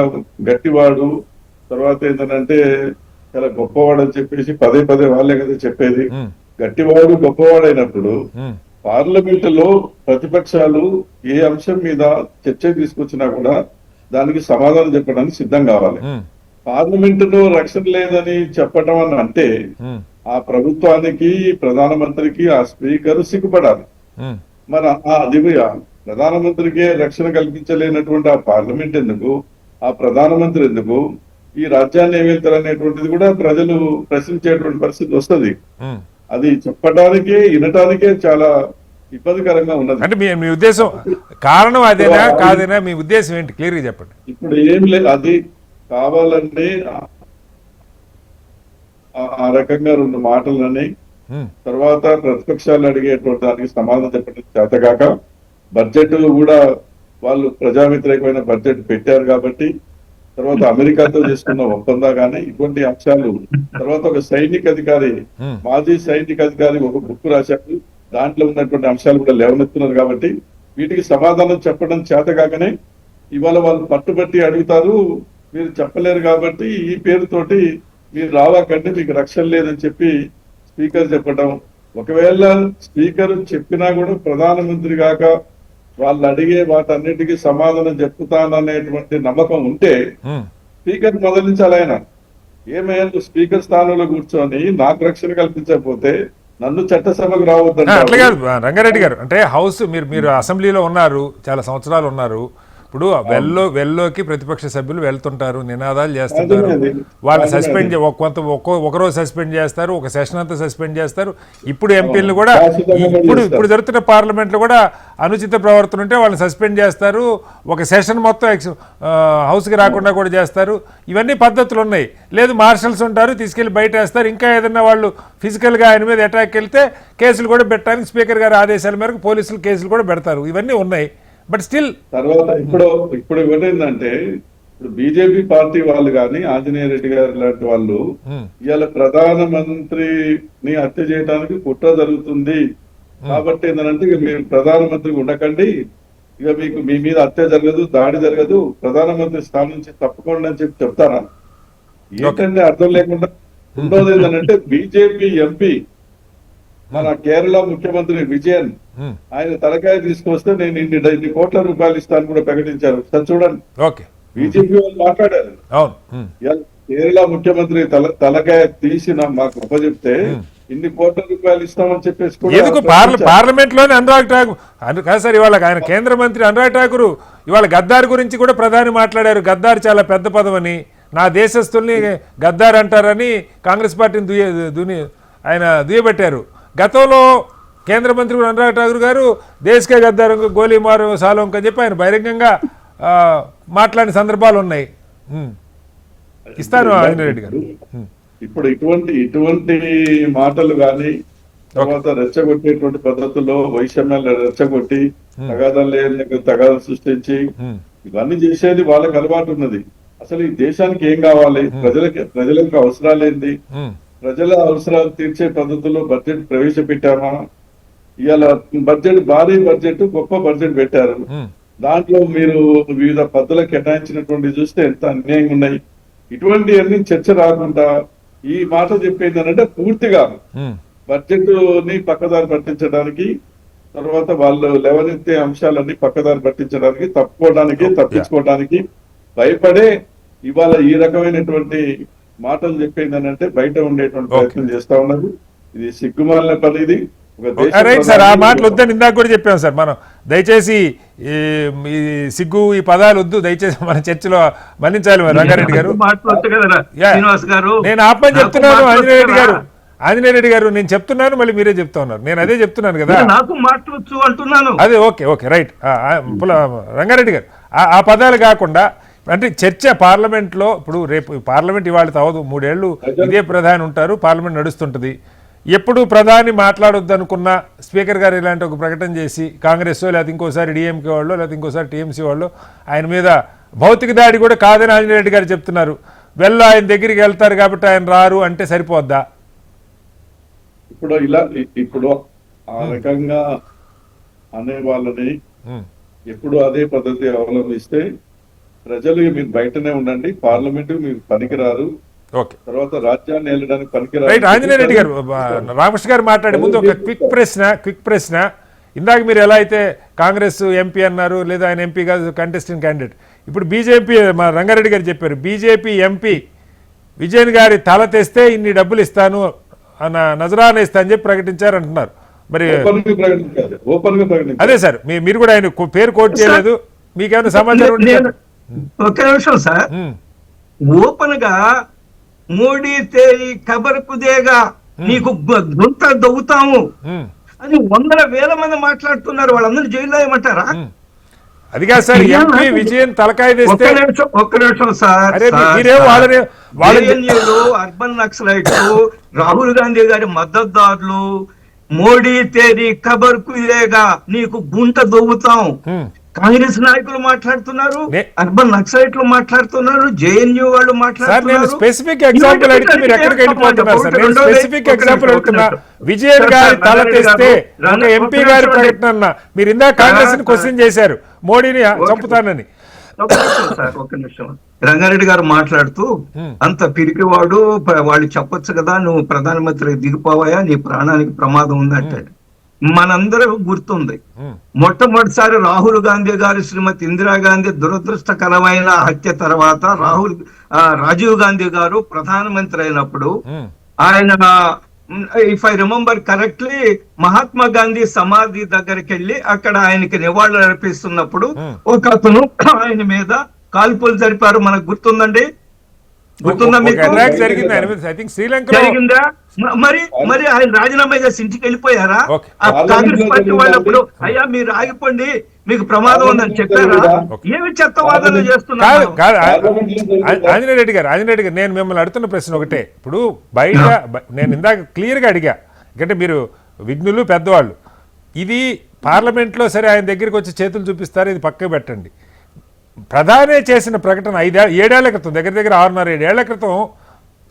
గట్టివాడు, తర్వాత ఏంటంటే చాలా గొప్పవాడు అని చెప్పేసి పదే వాళ్ళే కదా చెప్పేది. గట్టివాడు గొప్పవాడు అయినప్పుడు పార్లమెంటులో ప్రతిపక్షాలు ఏ అంశం మీద చర్చ తీసుకొచ్చినా కూడా దానికి సమాధానం చెప్పడానికి సిద్ధం కావాలి. పార్లమెంటులో రక్షణ లేదని చెప్పడం అని అంటే ఆ ప్రభుత్వానికి, ప్రధానమంత్రికి, ఆ స్పీకర్ సిగ్గుపడాలి. మరి అది ప్రధానమంత్రికే రక్షణ కల్పించలేనటువంటి ఆ పార్లమెంట్ ఎందుకు, ఆ ప్రధానమంత్రి ఎందుకు ఈ రాజ్యాన్ని ఏమేళ్తారు అనేటువంటిది కూడా ప్రజలు ప్రశ్నించేటువంటి పరిస్థితి వస్తుంది. అది చెప్పడానికే, వినటానికే చాలా ఇబ్బందికరంగా ఉన్నది. అంటే మీ ఉద్దేశం కారణం అదేనా కాదేనా, మీ ఉద్దేశం ఏంటి క్లియర్ గా చెప్పండి. ఇప్పుడు ఏం లేదు, అది కావాలంటే ఆ రకంగా 2 మాటలని తర్వాత ప్రతిపక్షాలు అడిగేటువంటి దానికి సమాధానం చెప్పడం చేతగాక, బడ్జెట్ కూడా వాళ్ళు ప్రజా వ్యతిరేకమైన బడ్జెట్ పెట్టారు కాబట్టి, తర్వాత అమెరికాతో చేసుకున్న ఒప్పందా కానీ ఇటువంటి అంశాలు, తర్వాత ఒక సైనిక అధికారి, మాజీ సైనిక అధికారి ఒక బుక్ రాశారు, దాంట్లో ఉన్నటువంటి అంశాలు కూడా లేవనెత్తున్నారు. కాబట్టి వీటికి సమాధానం చెప్పడం చేతగాకనే ఇవాళ వాళ్ళు పట్టుబట్టి అడుగుతారు, మీరు చెప్పలేరు కాబట్టి ఈ పేరుతోటి మీరు రావాకంటే మీకు రక్షణ లేదని చెప్పి స్పీకర్ చెప్పడం. ఒకవేళ స్పీకర్ చెప్పినా కూడా ప్రధానమంత్రి కాక వాళ్ళు అడిగే వాటన్నిటికీ సమాధానం చెప్తాననేటువంటి నమ్మకం ఉంటే స్పీకర్ మొదలించాలి. ఆయన ఏమైనా స్పీకర్ స్థానంలో కూర్చొని నాకు రక్షణ కల్పించకపోతే నన్ను చట్టసభకు రావద్దంటే అట్లా కాదు రంగారెడ్డి గారు. అంటే హౌస్ మీరు అసెంబ్లీలో ఉన్నారు, చాలా సంవత్సరాలు ఉన్నారు. ఇప్పుడు వెల్లోకి ప్రతిపక్ష సభ్యులు వెళ్తుంటారు, నినాదాలు చేస్తుంటారు, వాళ్ళు సస్పెండ్ ఒకరోజు సస్పెండ్ చేస్తారు, ఒక సెషన్ అంతా సస్పెండ్ చేస్తారు. ఇప్పుడు ఎంపీలను కూడా ఇప్పుడు జరుగుతున్న పార్లమెంట్లో కూడా అనుచిత ప్రవర్తన ఉంటే వాళ్ళని సస్పెండ్ చేస్తారు, ఒక సెషన్ మొత్తం హౌస్కి రాకుండా కూడా చేస్తారు. ఇవన్నీ పద్ధతులు ఉన్నాయి. లేదు మార్షల్స్ ఉంటారు, తీసుకెళ్లి బయట వేస్తారు. ఇంకా ఏదైనా వాళ్ళు ఫిజికల్గా ఆయన మీద అటాక్ వెళ్తే కేసులు కూడా పెట్టడానికి స్పీకర్ గారి ఆదేశాల మేరకు పోలీసులు కేసులు కూడా పెడతారు. ఇవన్నీ ఉన్నాయి. బట్ స్టిల్ తర్వాత ఇప్పుడు ఏంటంటే ఇప్పుడు బీజేపీ పార్టీ వాళ్ళు కానీ ఆంజనేయ రెడ్డి గారు లాంటి వాళ్ళు ఇవాళ ప్రధానమంత్రిని హత్య చేయడానికి కుట్ర జరుగుతుంది కాబట్టి ఏంటంటే ఇక మీరు ప్రధానమంత్రి ఉండకండి, ఇక మీకు మీ మీద హత్య జరగదు, దాడి జరగదు, ప్రధానమంత్రి స్థానం నుంచి తప్పుకోండి అని చెప్పి చెప్తారా? ఏంటంటే అర్థం లేకుండా. రెండోది ఏంటంటే బీజేపీ ఎంపీ మన కేరళ ముఖ్యమంత్రి విజయన్ ఆయన తలకాయ తీసుకొస్తే నేను ఇన్ని కోట్ల రూపాయలు ఇస్తాను కూడా ప్రకటించారు. సార్ చూడండి, బీజేపీ వాళ్ళు మాట్లాడారు. కేరళ ముఖ్యమంత్రి తలకాయ తీసి మాకు అప్పచెప్తే ఇన్ని కోట్ల రూపాయలు ఇస్తామని చెప్పేసి పార్లమెంట్ లోనే అనురాగ్ ఠాకూర్ కాదు సార్, ఇవాళ ఆయన కేంద్ర మంత్రి అనురాగ్ ఠాకూర్ ఇవాళ గద్దార్ గురించి కూడా ప్రధాని మాట్లాడారు. గద్దార్ చాలా పెద్ద పదమని, నా దేశస్తుల్ని గద్దార్ అంటారని కాంగ్రెస్ పార్టీని ఆయన దుయ్యబెట్టారు. గతంలో కేంద్ర మంత్రి అనురాగ్ ఠాకూర్ గారు దేశకే గద్దారు గోలీ మారు సాలోంక్ అని చెప్పి ఆయన బహిరంగంగా మాట్లాడిన సందర్భాలు ఉన్నాయి. ఇస్తాను ఆంజనేయ రెడ్డి గారు. ఇప్పుడు ఇటువంటి మాటలు కానీ తర్వాత రెచ్చగొట్టేటువంటి పద్ధతుల్లో వైషమ్యాలు రెచ్చగొట్టి తగాదాలు సృష్టించి ఇవన్నీ చేసేది వాళ్ళకి అలవాటు ఉన్నది. అసలు ఈ దేశానికి ఏం కావాలి, ప్రజలకు అవసరాలు ఏంది, ప్రజల అవసరాలు తీర్చే పద్ధతుల్లో బడ్జెట్ ప్రవేశపెట్టామా? ఇవాళ భారీ బడ్జెట్ గొప్ప బడ్జెట్ పెట్టారు. దాంట్లో మీరు వివిధ పద్ధతులకు కేటాయించినటువంటి చూస్తే ఎంత అన్యాయంగా ఉన్నాయి. ఇటువంటి అన్ని చర్చ రాకుండా ఈ మాట చెప్పేది అంటే పూర్తిగా బడ్జెట్ ని పక్కదారి పట్టించడానికి, తర్వాత వాళ్ళు లేవనెత్తే అంశాలన్నీ పక్కదారి పట్టించడానికి, తప్పించుకోవడానికి భయపడే ఇవాళ ఈ రకమైనటువంటి మాటలు చెప్పేది అంటే బయట ఉండేటువంటి ప్రయత్నం చేస్తా ఉన్నారు. ఇది సిగ్గుమాలిన పని. ఇది రైట్ సార్, ఆ మాటలు వద్దని ఇందాక కూడా చెప్పాం సార్. మనం దయచేసి ఈ సిగ్గు ఈ పదాలు వద్దు, దయచేసి మన చర్చలో మన్నించాలి రంగారెడ్డి గారు. నేను ఆపని చెప్తున్నాను ఆంజనేయ రెడ్డి గారు నేను చెప్తున్నాను, మళ్ళీ మీరే చెప్తా ఉన్నారు. నేను అదే చెప్తున్నాను కదా, నాకు మాట్లాడచ్చు అంటున్నాను. అదే ఓకే రైట్. రంగారెడ్డి గారు ఆ పదాలు కాకుండా అంటే చర్చ పార్లమెంట్లో ఇప్పుడు రేపు పార్లమెంట్ ఇవాళ అవదు, 3 ఏళ్ళు ఇదే ప్రధాని ఉంటారు, పార్లమెంట్ నడుస్తుంటుంది. ఎప్పుడు ప్రధాని మాట్లాడొద్దు అనుకున్న స్పీకర్ గారు ఇలాంటి ఒక ప్రకటన చేసి కాంగ్రెస్ లేకపోతే ఇంకోసారి డిఎంకే వాళ్ళు లేకపోతే ఇంకోసారి టీఎంసీ వాళ్ళు ఆయన మీద భౌతిక దాడి కూడా కాదని ఆంజనేయ రెడ్డి గారు చెప్తున్నారు. ఆయన దగ్గరికి వెళ్తారు కాబట్టి ఆయన రారు అంటే సరిపోద్దా? ఇప్పుడు ఆ రకంగా అనే వాళ్ళని ఎప్పుడు అదే పద్ధతి అవలంబిస్తే ప్రజలు మీరు బయటనే ఉండండి, పార్లమెంట్ మీరు పనికిరారు, తర్వాత రాజ్యాన్ని వెళ్ళడానికి పనికిరారు. ఆంజనేయ రెడ్డి గారు, రామకృష్ణ గారు మాట్లాడే ముందు ఒక క్విక్ ప్రశ్న. ఇందాక మీరు ఎలా అయితే కాంగ్రెస్ ఎంపీ అన్నారు, లేదా ఆయన ఎంపీ కాదు కంటెస్టెంట్ క్యాండిడేట్, ఇప్పుడు బీజేపీ మా రంగారెడ్డి గారు చెప్పారు బీజేపీ ఎంపీ విజయన్ గారి తల తెస్తే ఇన్ని డబ్బులు ఇస్తాను అన్న నజరానా ఇస్తా అని చెప్పి ప్రకటించారు అంటున్నారు. మరి అదే సార్, మీరు కూడా ఆయన పేరు కోట్ చేయలేదు, మీకేమైనా సమాచారం? ఒక్క నిమిషం సార్, ఓపెన్ గా మోడీ తేరి ఖబర్ కుదేగా నీకు గుంత దవ్వుతాము అని 100,000 మంది మాట్లాడుతున్నారు. వాళ్ళందరూ జైల్లో ఏమంటారా? అది కాదు సార్, ఎంపీ విజయన్ తలకాయ తెస్తే. ఒక్క నిమిషం సార్, అర్బన్ నక్సలైట్లు, రాహుల్ గాంధీ గారి మద్దతుదారులు మోడీ తేరి ఖబర్ కుదేగా నీకు గుంట దవ్వుతాం కాంగ్రెస్ నాయకులు మాట్లాడుతున్నారు, అర్బన్ నక్సలైట్లు మాట్లాడుతున్నారు, జేఎన్యూ వాళ్ళు మాట్లాడుతున్నారు. స్పెసిఫిక్ ఎగ్జాంపుల్ అడిగితే మీరు ఎక్కడికి వెళ్ళిపోతున్నారు సార్? నేను స్పెసిఫిక్ ఎగ్జాంపుల్ అడుగుతున్నా. విజయన్ గారి తల తెస్తే ఒక ఎంపీ గారి ప్రకటన అన్న, మీరు ఇందాక కాంగ్రెస్ ని క్వశ్చన్ చేశారు మోడీని చంపుతానని. ఒక్క నిమిషం, రంగారెడ్డి గారు మాట్లాడుతూ అంత పిరికివాడు వాళ్ళు చెప్పొచ్చు కదా, నువ్వు ప్రధానమంత్రి దిగిపోవాయా, నీ ప్రాణానికి ప్రమాదం ఉందంటాడు. మనందరూ గుర్తుంది, మొట్టమొదటిసారి రాహుల్ గాంధీ గారు శ్రీమతి ఇందిరాగాంధీ దురదృష్టకరమైన హత్య తర్వాత రాజీవ్ గాంధీ గారు ప్రధానమంత్రి అయినప్పుడు ఆయన, if I remember correctly, Mahatma Gandhi సమాధి దగ్గరికి వెళ్ళి అక్కడ ఆయనకి నివాళులు అర్పిస్తున్నప్పుడు ఒక అతను ఆయన మీద కాల్పులు జరిపారు. మనకు గుర్తుందండి, గుర్తుందా మీకు? జరిగిందా? మరి ఆయన రాజీనామా చేసి ఇంటికి వెళ్ళిపోయారా? కాంగ్రెస్ పార్టీ వాళ్ళప్పుడు అయ్యా మీరు ఆగిపోండి మీకు ప్రమాదం ఉందని చెప్పారా? ఏమి చెత్తవాదనలు చేస్తున్నారు? ఆంజనేయ రెడ్డి గారు, నేను మిమ్మల్ని అడుగుతున్న ప్రశ్న ఒకటే. ఇప్పుడు బయట నేను ఇందాక క్లియర్గా అడిగా, ఎందుకంటే మీరు విఘ్నులు పెద్దవాళ్ళు. ఇది పార్లమెంట్లో సరే ఆయన దగ్గరికి వచ్చి చేతులు చూపిస్తారు, ఇది పక్కకు పెట్టండి. ప్రధాని చేసిన ప్రకటన 7 ఏళ్ల క్రితం, దగ్గర 6.5-7 ఏళ్ల క్రితం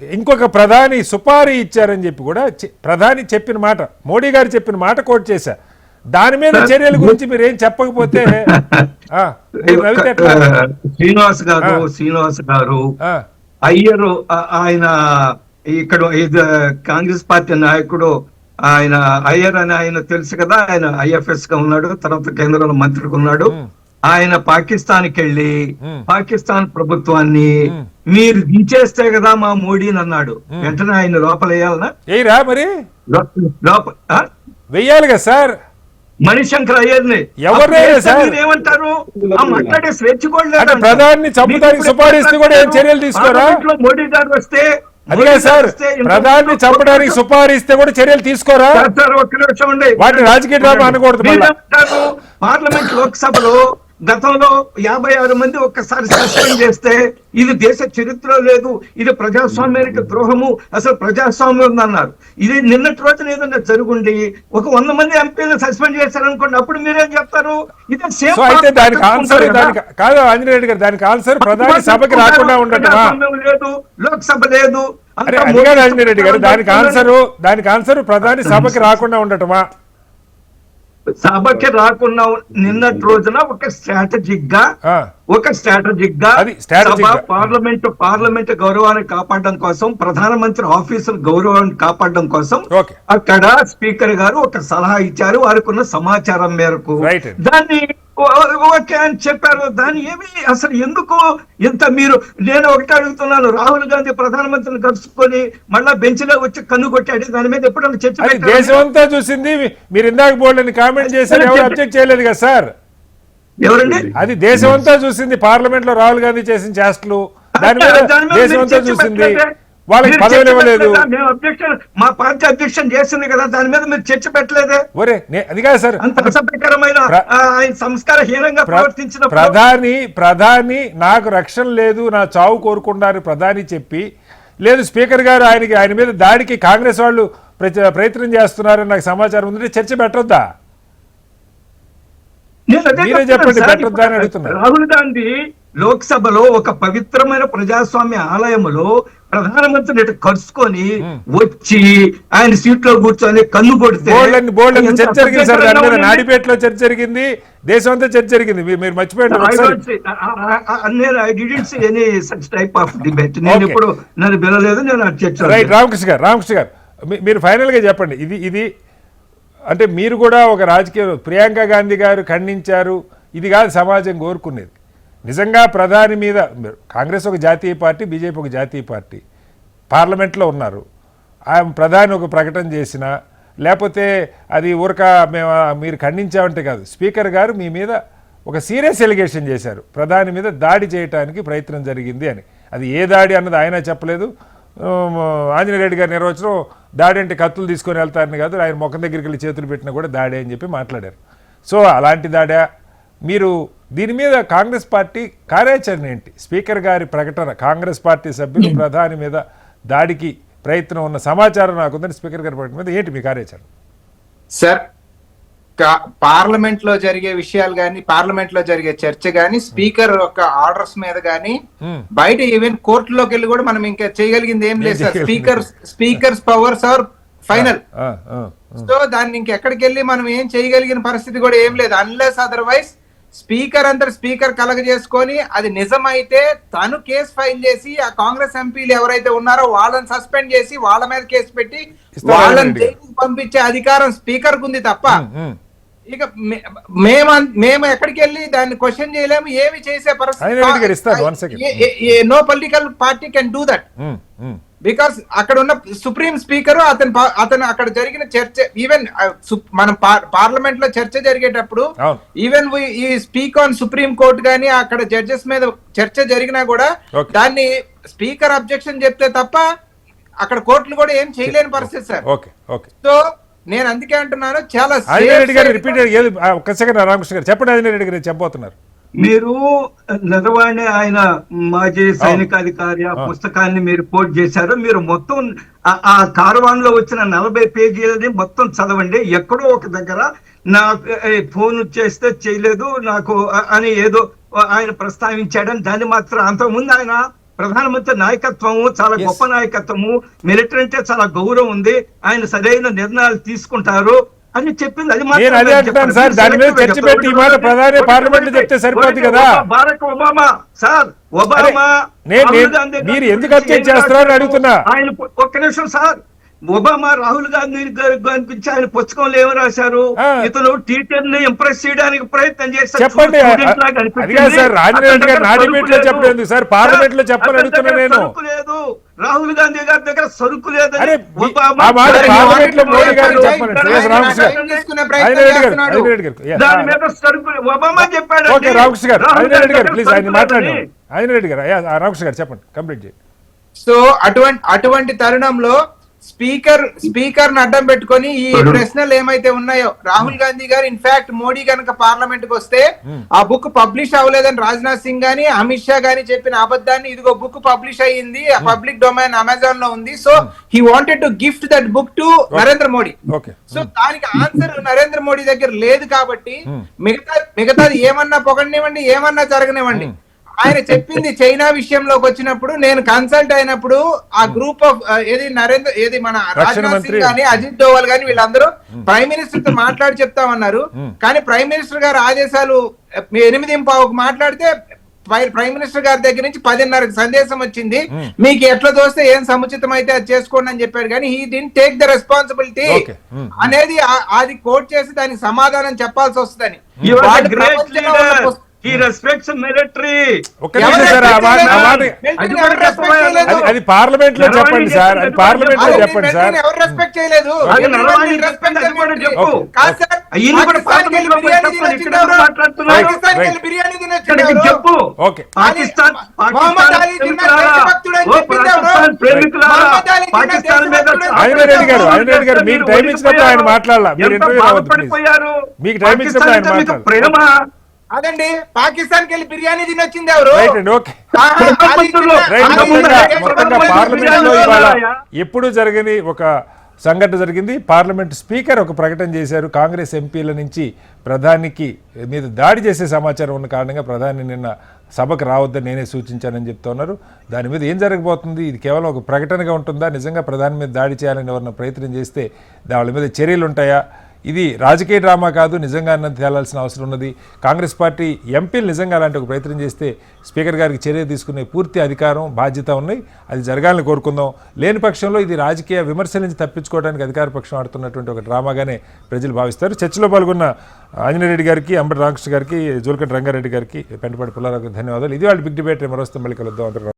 ఇంకొక ప్రధాని సుపారీ ఇచ్చారని చెప్పి కూడా ప్రధాని చెప్పిన మాట, మోడీ గారు చెప్పిన మాట కోట్ చేశా. దాని మీద చర్యల గురించి మీరు ఏం చెప్పకపోతే శ్రీనివాస్ గారు అయ్యరు, ఆయన ఇక్కడ కాంగ్రెస్ పార్టీ నాయకుడు ఆయన అయ్యర్ అని ఆయన తెలుసు కదా, ఆయన IFS గా ఉన్నాడు, తర్వాత కేంద్రంలో మంత్రిగా ఉన్నాడు. ఆయన పాకిస్తాన్కి వెళ్ళి పాకిస్తాన్ ప్రభుత్వాన్ని మీరు దించేస్తే కదా మా మోడీని అన్నాడు. వెంటనే ఆయన లోపల వేయాలనా? మరి వెయ్యాలి కదా సార్ మణిశంకర్ అయ్యర్ని. ఏమంటారు? మాట్లాడే స్వేచ్ఛ కూడా ప్రధాని చంపుతానికి సుపారీస్ కూడా చర్యలు తీసుకోరా? మోడీ గారు వస్తే అదిగా సార్, ప్రధాని చంపడానికి సుపారీ ఇస్తే కూడా చర్యలు తీసుకోరా? సార్ ఒక్క నిమిషం ఉండి, వాటిని రాజకీయ డ్రామా అనకూడదు మళ్ళా. పార్లమెంట్ లోక్సభలో గతంలో 56 మంది ఒక్కసారి సస్పెండ్ చేస్తే ఇది దేశ చరిత్రలో లేదు, ఇది ప్రజాస్వామ్యానికి ద్రోహము, అసలు ప్రజాస్వామ్యం ఉందన్నారు. ఇది నిన్నటి రోజున ఏదైనా జరుగుండి ఒక 100 మంది ఎంపీలు సస్పెండ్ చేశారనుకోండి, అప్పుడు మీరేం చెప్తారు? ఇదే సేమ్. సో అయితే దానికి ఆన్సర్ కాదు ఆంజనేయ రెడ్డి గారు, దానికి ఆన్సర్ ప్రధాని సభకి రాకుండా ఉండటమా? లేదు, లోక్సభ లేదు. అరే అది కాదు ఆంజనేయ రెడ్డి గారు, దానికి ఆన్సర్ ప్రధాని సభకి రాకుండా ఉండటమా? సభకి రాకుండా నిన్నటి రోజున ఒక స్ట్రాటజిక్ గా అది strategic గా. పార్లమెంట్ గౌరవాన్ని కాపాడడం కోసం, ప్రధానమంత్రి ఆఫీసు గౌరవాన్ని కాపాడడం కోసం Okay. అక్కడ స్పీకర్ గారు ఒక సలహా ఇచ్చారు. వారికి ఉన్న సమాచారం మేరకు Right. దాన్ని ఓకే అని చెప్పారు. దాన్ని ఏమి అసలు ఎందుకు ఇంత మీరు, నేను ఒకటి అడుగుతున్నాను, రాహుల్ గాంధీ ప్రధానమంత్రిని కలుసుకొని మళ్ళా బెంచ్ లో వచ్చి కన్ను కొట్టాడు, దాని మీద ఎప్పుడైనా చర్చ అది పెట్టారా? దేశం అంతా చూసింది. మీరు ఇందాక బోల్డని కామెంట్ చేశారు, ఎవరు అబ్జెక్ట్ చేయలేదు కదా సార్. ఎవరండి? అది దేశం అంతా చూసింది. పార్లమెంట్ లో రాహుల్ గాంధీ చేసిన చేష్టలు దాని మీద దేశం అంతా చూసింది. వాళ్ళకి పదవులు ఇవ్వలేదు. మా పార్టీ అధ్యక్షన్ చేసింది కదా, దాని మీద మీరు చర్చ పెట్టలేదే? ఒరే అది కాదు సార్, అంత అసభ్యకరమైన సంస్కారహీనంగా ప్రవర్తించిన ప్రధాని నాకు రక్షణ లేదు, నా చావు కోరుకున్నారు ప్రధాని చెప్పి, లేదు స్పీకర్ గారు ఆయన మీద దాడికి కాంగ్రెస్ వాళ్ళు ప్రయత్నం చేస్తున్నారని నాకు సమాచారం ఉందంటే చర్చ పెట్టొద్దా? మీరే చెప్పండి, పెట్టొద్దా అని అడుగుతున్నారు. రాహుల్ గాంధీ లోక్సభలో ఒక పవిత్రమైన ప్రజాస్వామ్య ఆలయంలో ప్రధానమంత్రిని కలుసుకొని వచ్చి ఆయన సీట్ లో కూర్చొని కన్ను కొడితే చర్చ జరిగింది సార్. దాని మీద నాడిపేటలో చర్చ జరిగింది, దేశం అంతా చర్చ జరిగింది. మీరు మర్చిపోయారు. నేను ఎప్పుడు నన్ను పిలవలేదు, నేను చర్చ. రైట్, రామకృష్ణ గారు మీరు ఫైనల్ గా చెప్పండి. ఇది అంటే మీరు కూడా ఒక రాజకీయ, ప్రియాంక గాంధీ గారు ఖండించారు, ఇది కాదు సమాజం కోరుకునేది. నిజంగా ప్రధాని మీద, కాంగ్రెస్ ఒక జాతీయ పార్టీ, బీజేపీ ఒక జాతీయ పార్టీ, పార్లమెంట్లో ఉన్నారు. ప్రధాని ఒక ప్రకటన చేసినా లేకపోతే అది ఊరక మీరు ఖండించామంటే కాదు, స్పీకర్ గారు మీ మీద ఒక సీరియస్ ఎలిగేషన్ చేశారు, ప్రధాని మీద దాడి చేయడానికి ప్రయత్నం జరిగింది అని. అది ఏ దాడి అన్నది ఆయన చెప్పలేదు. ఆంజనేయ రెడ్డి గారి నిర్వచనం దాడి అంటే కత్తులు తీసుకొని వెళ్తారని కాదు, ఆయన ముఖం దగ్గరికి వెళ్ళి చేతులు పెట్టినా కూడా దాడి అని చెప్పి మాట్లాడారు. సో అలాంటి దాడా? మీరు దీని మీద కాంగ్రెస్ పార్టీ కార్యాచరణ ఏంటి? స్పీకర్ గారి ప్రకటన, కాంగ్రెస్ పార్టీ సభ్యులు ప్రధాని మీద దాడికి ప్రయత్నం ఉన్న సమాచారం నాకుందని, స్పీకర్ గారి ప్రకటన మీద ఏంటి మీ కార్యాచరణ? సార్, పార్లమెంట్ లో జరిగే విషయాలు గానీ, పార్లమెంట్ లో జరిగే చర్చ గానీ, స్పీకర్ యొక్క ఆర్డర్స్ మీద గానీ, బయట ఈవెన్ కోర్టులోకి వెళ్ళి కూడా మనం ఇంకా చేయగలిగింది ఏం లేదు sir. Speakers powers are final. So దాన్ని ఇంకెక్కడికి వెళ్ళి మనం ఏం చేయగలిగిన పరిస్థితి కూడా ఏం లేదు. అన్లెస్ అదర్వైజ్ స్పీకర్ కలగజేసుకొని అది నిజమైతే తను కేసు ఫైల్ చేసి ఆ కాంగ్రెస్ ఎంపీలు ఎవరైతే ఉన్నారో వాళ్ళని సస్పెండ్ చేసి వాళ్ళ మీద కేసు పెట్టి వాళ్ళని జైలుకి పంపించే అధికారం స్పీకర్ కు ఉంది తప్ప ఇక మేము ఎక్కడికి వెళ్ళి దాన్ని క్వశ్చన్ చేయలేము, ఏమి చేసే పరిస్థితి. No political party can do that because అక్కడ ఉన్న సుప్రీం స్పీకర్ అతను అక్కడ జరిగిన చర్చ, ఈవెన్ మనం పార్లమెంట్ లో చర్చ జరిగేటప్పుడు even he speak on supreme court గానీ అక్కడ జడ్జెస్ మీద చర్చ జరిగినా కూడా దాన్ని స్పీకర్ అబ్జెక్షన్ చెప్తే తప్ప అక్కడ కోర్టులు కూడా ఏం చేయలేని పరిస్థితి సార్. సో నేను అందుకే అంటున్నాను, చాలా చెప్పబోతున్నారు. మీరు నిజవాణి ఆయన మాజీ సైనికాధికారి ఆ పుస్తకాన్ని మీరు పోస్ట్ చేశారు. మీరు మొత్తం ఆ కార్వాన్ లో వచ్చిన 40 పేజీలని మొత్తం చదవండి. ఎక్కడో ఒక దగ్గర నాకు ఫోన్ చేస్తే చేయలేదు నాకు అని ఏదో ఆయన ప్రస్తావించాడని, దాన్ని మాత్రం అంతకుముందు ఆయన ప్రధానమంత్రి నాయకత్వము చాలా గొప్ప నాయకత్వము, మిలిటరీ అంటే చాలా గౌరవం ఉంది, ఆయన సరైన నిర్ణయాలు తీసుకుంటారు అని చెప్పింది. అది బారక్ ఒబామా సార్, ఒబామా మీరు ఎందుకు అబ్జెక్ట్ చేస్తున్నారని అడుగుతున్నా. ఆయన ఒక్క నిమిషం సార్, ఒబామా రాహుల్ గాంధీ గారి గురించి ఆయన పుస్తకంలో ఏమి రాశారు? ఇతను టీచర్ ని ఇంప్రెస్ చేయడానికి ప్రయత్నం చేశారు. చెప్పండి లేదు, రాహుల్ గాంధీ గారి దగ్గర సరుకు లేదు. దాని మీద సరుకు ఒబామా చెప్పాడు. రామకృష్ణ గారు, ఆయన రెడ్డి గారు ప్లీజ్ ఆయన మాట్లాడండి. ఆయన రెడ్డి గారు, రామకృష్ణ గారు చెప్పండి, కంప్లీట్ చేయండి. సో అటువంటి తరుణంలో స్పీకర్ ని అడ్డం పెట్టుకొని ఈ ప్రశ్నలు ఏమైతే ఉన్నాయో రాహుల్ గాంధీ గారు ఇన్ఫాక్ట్ మోడీ కనుక పార్లమెంట్ కి వస్తే ఆ బుక్ పబ్లిష్ అవ్వలేదని రాజ్నాథ్ సింగ్ గాని అమిత్ షా గాని చెప్పిన అబద్ధాన్ని ఇదిగో బుక్ పబ్లిష్ అయ్యింది ఆ పబ్లిక్ డొమైన్ అమెజాన్ లో ఉంది so he wanted to gift that book to Narendra Modi. So దానికి ఆన్సర్ నరేంద్ర మోడీ దగ్గర లేదు కాబట్టి మిగతాది ఏమన్నా పొగడనివ్వండి ఏమన్నా జరగనివ్వండి. ఆయన చెప్పింది చైనా విషయంలోకి వచ్చినప్పుడు నేను కన్సల్ట్ అయినప్పుడు ఆ గ్రూప్ ఆఫ్ ఏది మన రాజ్నాథ్ సింగ్ గాని అజిత్ డోవల్ గాని వీళ్ళందరూ ప్రైమ్ మినిస్టర్ తో మాట్లాడి చెప్తామన్నారు. కానీ ప్రైమ్ మినిస్టర్ గారు ఆదేశాలు 8:15కు మాట్లాడితే ప్రైమ్ మినిస్టర్ గారి దగ్గర నుంచి 10:30కి సందేశం వచ్చింది, మీకు ఎట్లా దోస్తే ఏం సముచితం అయితే అది చేసుకోండి అని చెప్పాడు. కానీ he did take the responsibility అనేది అది కోట్ చేసి దానికి సమాధానం చెప్పాల్సి వస్తుందని. He respects military. అది పార్లమెంట్ లో చెప్పండి సార్, అది పార్లమెంట్ లో చెప్పండి సార్. ఎవరు రెస్పెక్ట్ చేయలేదు? చెప్పు పాకిస్తాన్ రెడ్డి గారు మీకు టైం ఇచ్చినప్పుడు ఆయన మాట్లాడాల, మీరు ఇంటర్వ్యూ రావద్దు, మీకు టైం ఇచ్చినప్పుడు ఆయన మాట్లాడాలి. ప్రేమ అదండి పాకిస్తాన్ కి వెళ్ళి బిర్యానీ తినొచ్చింది ఎవరు? పార్లమెంట్ లో ఇవాళ ఎప్పుడు జరగని ఒక సంఘటన జరిగింది. పార్లమెంట్ స్పీకర్ ఒక ప్రకటన చేశారు, కాంగ్రెస్ ఎంపీల నుంచి ప్రధానికి మీద దాడి చేసే సమాచారం ఉన్న కారణంగా ప్రధాని నిన్న సభకు రావద్దని నేనే సూచించానని చెప్తున్నారు. దాని మీద ఏం జరగబోతుంది? ఇది కేవలం ఒక ప్రకటనగా ఉంటుందా? నిజంగా ప్రధాని మీద దాడి చేయాలని ఎవరన్నా ప్రయత్నం చేస్తే వాళ్ళ మీద చర్యలు ఉంటాయా? ఇది రాజకీయ డ్రామా కాదు, నిజంగా అన్నది తేలాల్సిన అవసరం ఉన్నది. కాంగ్రెస్ పార్టీ ఎంపీలు నిజంగా అలాంటి ఒక ప్రయత్నం చేస్తే స్పీకర్ గారికి చర్య తీసుకునే పూర్తి అధికారం బాధ్యత ఉన్నాయి. అది జరగాలని కోరుకుందాం. లేని పక్షంలో ఇది రాజకీయ విమర్శల నుంచి తప్పించుకోవడానికి అధికార పక్షం ఆడుతున్నటువంటి ఒక డ్రామాగానే ప్రజలు భావిస్తారు. చర్చలో పాల్గొన్న ఆంజనేయ రెడ్డి గారికి, అంబటి రామకృష్ణ గారికి, జూలకంటి రంగారెడ్డి గారికి, పెంటపాటి పుల్లారావుకి ధన్యవాదాలు. ఇది వాళ్ళ బిగ్ డిబేట్. మరోస్తే మళ్ళీ కలుద్దాం.